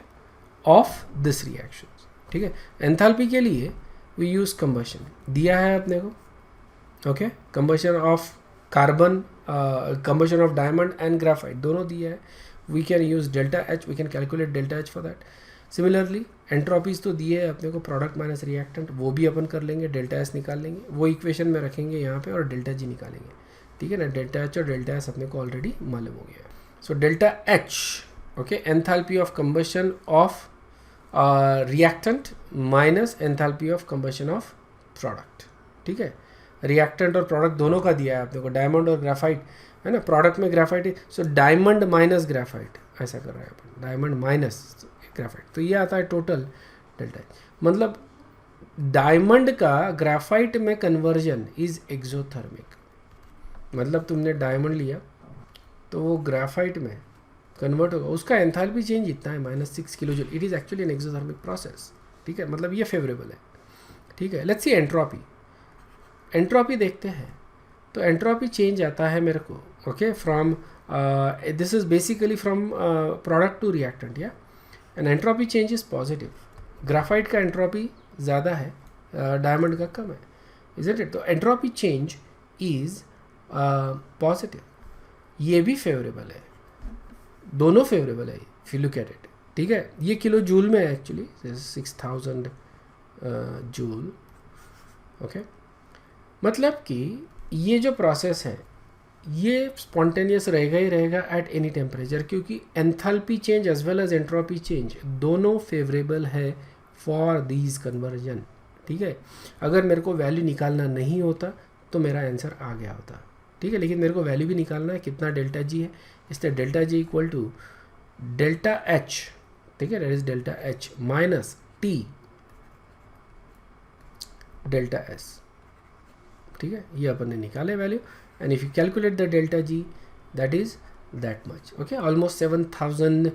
of this reaction. ठीक है, एंथैल्पी के लिए वी यूज कंबशन दिया है अपने को. Okay, combustion of carbon, combustion of diamond and graphite दोनों दिया है. We can use delta H, we can calculate delta H for that. Similarly entropies तो दिए है अपने को, प्रोडक्ट माइनस रिएक्टेंट, वो भी अपन कर लेंगे, डेल्टा एस निकाल लेंगे, वो इक्वेशन में रखेंगे यहाँ पे, और डेल्टा जी निकालेंगे. ठीक है ना, डेल्टा एच और डेल्टा एस अपने को ऑलरेडी मालूम हो गया. So delta H, okay, enthalpy of combustion of reactant minus enthalpy of combustion of product. ठीक है, रिएक्टेंट और प्रोडक्ट दोनों का दिया है अपने को, डायमंड और ग्राफाइट है ना, प्रोडक्ट में ग्राफाइट है, सो डायमंड माइनस ग्राफाइट ऐसा कर रहे हैं अपन, डायमंड माइनस ग्राफाइट, तो ये आता है टोटल डेल्टा एच. मतलब डायमंड का ग्राफाइट में कन्वर्जन इज एक्सोथर्मिक, मतलब तुमने डायमंड लिया तो वो ग्राफाइट में कन्वर्ट होगा, उसका एंथैल्पी चेंज इतना है -6 kilo joule, it is actually an exothermic process, ठीक है, मतलब ये फेवरेबल है, ठीक है। लेट्स सी एंट्रोपी, एंट्रोपी देखते हैं, तो एंट्रोपी चेंज आता है मेरे को, okay, from this is basically from product to reactant, या and entropy change is positive, graphite का एंट्रोपी ज़्यादा है, डायमंड का कम है, इज़न्ट इट? तो एंट्रोपी चेंज इज़ पॉजिटिव, ये भी फेवरेबल है, दोनों फेवरेबल है if you look at it, ठीक है। ये किलो जूल में है एक्चुअली, 6000 जूल, ओके। मतलब कि ये जो प्रोसेस है ये स्पॉन्टेनियस रहेगा ही रहेगा एट एनी टेम्परेचर, क्योंकि enthalpy change as well as entropy change दोनों फेवरेबल है फॉर दीज कन्वर्जन, ठीक है। अगर मेरे को वैल्यू निकालना नहीं होता तो मेरा आंसर आ गया होता, ठीक है, लेकिन मेरे को वैल्यू भी निकालना है, कितना डेल्टा जी है, इसलिए delta G equal to delta H, ठीक है, that is delta H minus T delta S, ठीक है, ये अपन ने निकाले value, and if you calculate the delta G that is that much, okay, almost 7000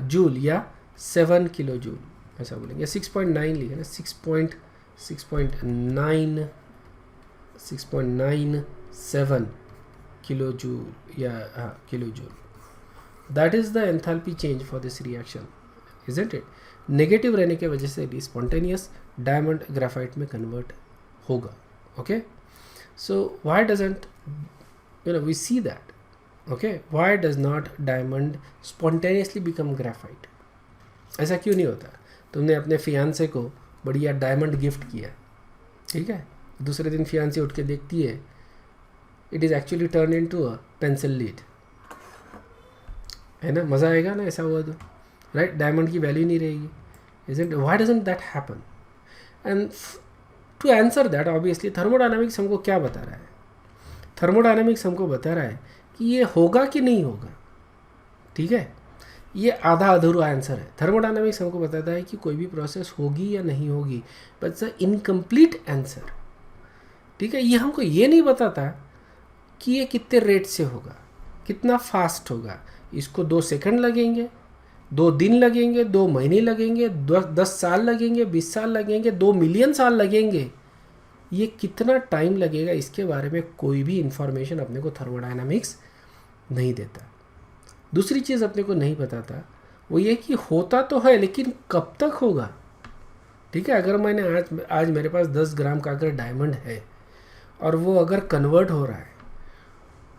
joule या 7 किलो जूल ऐसा बोलेंगे, 6.9 लिखे ना, 6.97 किलो जूल या kilo joule, that is the enthalpy change for this reaction, isn't it? Negative रहने की वजह से भी स्पॉन्टेनियस डायमंड ग्राफाइट में कन्वर्ट होगा, okay, so why doesn't we see that, okay, why does not diamond spontaneously become graphite? ऐसा क्यों नहीं होता? तुमने अपने फियांसे को बढ़िया डायमंड गिफ्ट किया, ठीक है, दूसरे दिन फियांसे उठ के देखती है it is actually turn into a pencil lead, है ना, मज़ा आएगा ना ऐसा हुआ तो, राइट? डायमंड की वैल्यू नहीं रहेगी, isn't? Why doesn't that happen? And to answer that, obviously thermodynamics हमको क्या बता रहा है? थर्मोडायनामिक्स हमको बता रहा है कि ये होगा कि नहीं होगा, ठीक है, ये आधा अधूरा आंसर है। थर्मोडायनामिक्स हमको बताता है कि कोई भी प्रोसेस होगी या नहीं होगी, but it's a incomplete answer, ठीक है। ये हमको ये नहीं बताता कि ये कितने रेट से होगा, कितना फास्ट होगा, इसको 2 सेकंड लगेंगे, 2 दिन लगेंगे, 2 महीने लगेंगे, 10 साल लगेंगे, 20 साल लगेंगे, 2 मिलियन साल लगेंगे, ये कितना टाइम लगेगा, इसके बारे में कोई भी इंफॉर्मेशन अपने को थर्मोडायनामिक्स नहीं देता। दूसरी चीज़ अपने को नहीं बताता वो ये कि होता तो है लेकिन कब तक होगा, ठीक है। अगर मैंने आज मेरे पास 10 ग्राम का अगर डायमंड है और वो अगर कन्वर्ट हो रहा है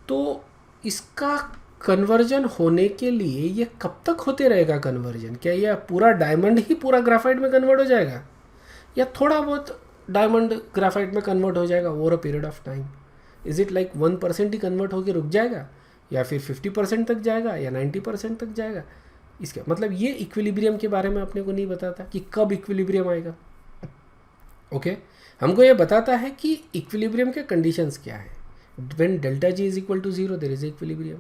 तो इसका कन्वर्जन होने के लिए ये कब तक होते रहेगा कन्वर्जन? क्या ये पूरा डायमंड ही पूरा ग्राफाइट में कन्वर्ट हो जाएगा या थोड़ा बहुत डायमंड ग्राफाइट में कन्वर्ट हो जाएगा over a period of time? Is it like 1% he convert होकर रुक जाएगा या फिर 50% तक जाएगा या 90% तक जाएगा? इसका मतलब ये इक्विलिब्रियम के बारे में अपने को नहीं बताता कि कब इक्विलिब्रियम आएगा, ओके। हमको ये बताता है कि इक्विलिब्रियम के कंडीशंस क्या है। When delta G is equal to 0 there is equilibrium,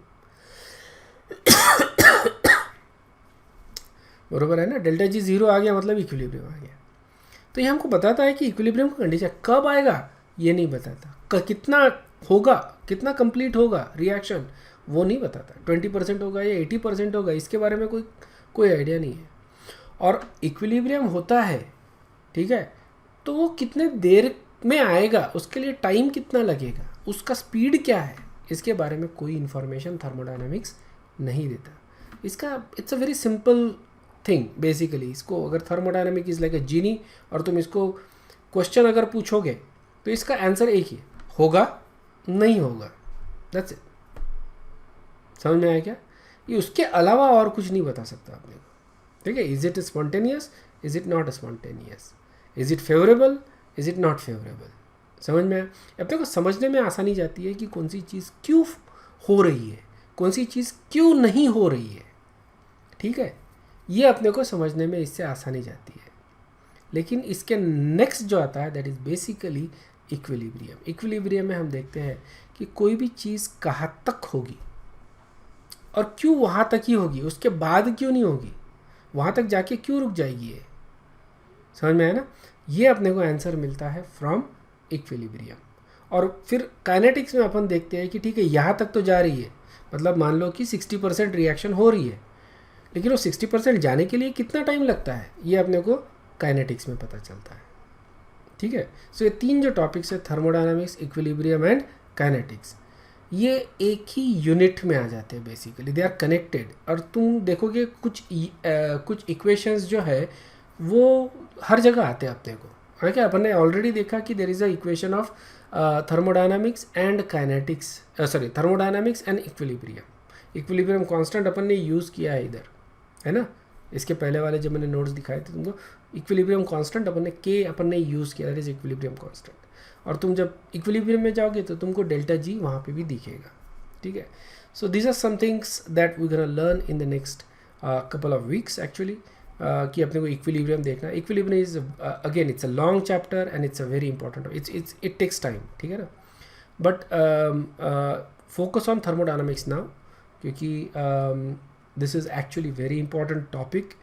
बरोबर है ना। डेल्टा जी 0 आ गया मतलब इक्विलिब्रियम आ गया। तो ये हमको बताता है कि इक्विलिब्रियम का कंडीशन कब आएगा ये नहीं बताता, कितना होगा, कितना कंप्लीट होगा रिएक्शन वो नहीं बताता, 20% होगा या 80% होगा, इसके बारे में कोई आइडिया नहीं है। और इक्विलिब्रियम होता है, ठीक है, तो वो कितने देर में आएगा, उसके लिए टाइम कितना लगेगा, उसका स्पीड क्या है, इसके बारे में कोई इन्फॉर्मेशन थर्मोडायनामिक्स नहीं देता। इसका it's a very simple thing basically. इसको अगर थर्मोडायनामिक इज़ लाइक अ जीनी और तुम इसको क्वेश्चन अगर पूछोगे तो इसका आंसर एक ही, होगा नहीं होगा, दैट्स इट। समझ में आया क्या? ये उसके अलावा और कुछ नहीं बता सकता आपने, ठीक है। Is it spontaneous, is it not spontaneous, is it favourable, is it not favourable? समझ में आया? अपने को समझने में आसानी जाती है कि कौन सी चीज़ क्यों हो रही है, कौन सी चीज़ क्यों नहीं हो रही है, ठीक है। ये अपने को समझने में इससे आसानी जाती है। लेकिन इसके नेक्स्ट जो आता है that is basically equilibrium. Equilibrium में हम देखते हैं कि कोई भी चीज़ कहाँ तक होगी और क्यों वहाँ तक ही होगी, उसके बाद क्यों नहीं होगी, वहाँ तक जाके क्यों रुक जाएगी ये, समझ में आया ना? ये अपने को आंसर मिलता है फ्रॉम इक्विलिब्रियम। और फिर काइनेटिक्स में अपन देखते हैं कि ठीक है यहाँ तक तो जा रही है, मतलब मान लो कि 60% रिएक्शन हो रही है, लेकिन वो 60% जाने के लिए कितना टाइम लगता है ये अपने को काइनेटिक्स में पता चलता है। ठीक है, सो ये 3 जो टॉपिक्स है, थर्मोडायनामिक्स, इक्विलिब्रियम एंड काइनेटिक्स, ये एक ही यूनिट में आ जाते हैं बेसिकली, दे आर कनेक्टेड। और तुम देखोगे कुछ इक्वेशंस जो है वो हर जगह आते हैं अपने को, है क्या? अपन ने ऑलरेडी देखा कि there is a equation of thermodynamics and kinetics, sorry thermodynamics and equilibrium. Equilibrium constant अपन ने यूज़ किया है इधर, है ना? इसके पहले वाले जब मैंने नोट्स दिखाए थे तुमको, इक्विलिब्रियम कांस्टेंट अपन ने यूज़ किया, दैट इज इक्विलिब्रियम कांस्टेंट। और तुम जब इक्विलिब्रियम में जाओगे तो तुमको डेल्टा जी वहाँ पे भी दिखेगा। ठीक है, so these are some things that we gonna learn in the next couple of weeks actually, कि अपने को इक्विलिब्रियम देखना। Equilibrium is again it's a long chapter and it's a very important, it takes time, ठीक है ना? But focus on thermodynamics now, क्योंकि this is actually very important topic.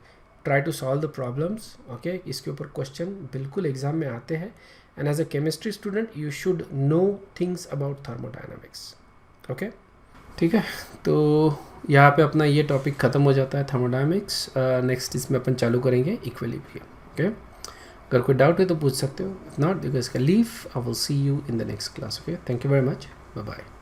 Try to solve the problems, okay? इसके ऊपर question बिल्कुल exam में आते हैं, and as a chemistry student you should know things about thermodynamics, okay? ठीक है, तो यहाँ पे अपना ये टॉपिक ख़त्म हो जाता है थर्मोडायनामिक्स। नेक्स्ट इसमें अपन चालू करेंगे इक्विलिब्रियम, ओके? अगर कोई डाउट है तो पूछ सकते हो, if not you guys can leave. I will see you in the next class, okay? Thank you very much, bye bye.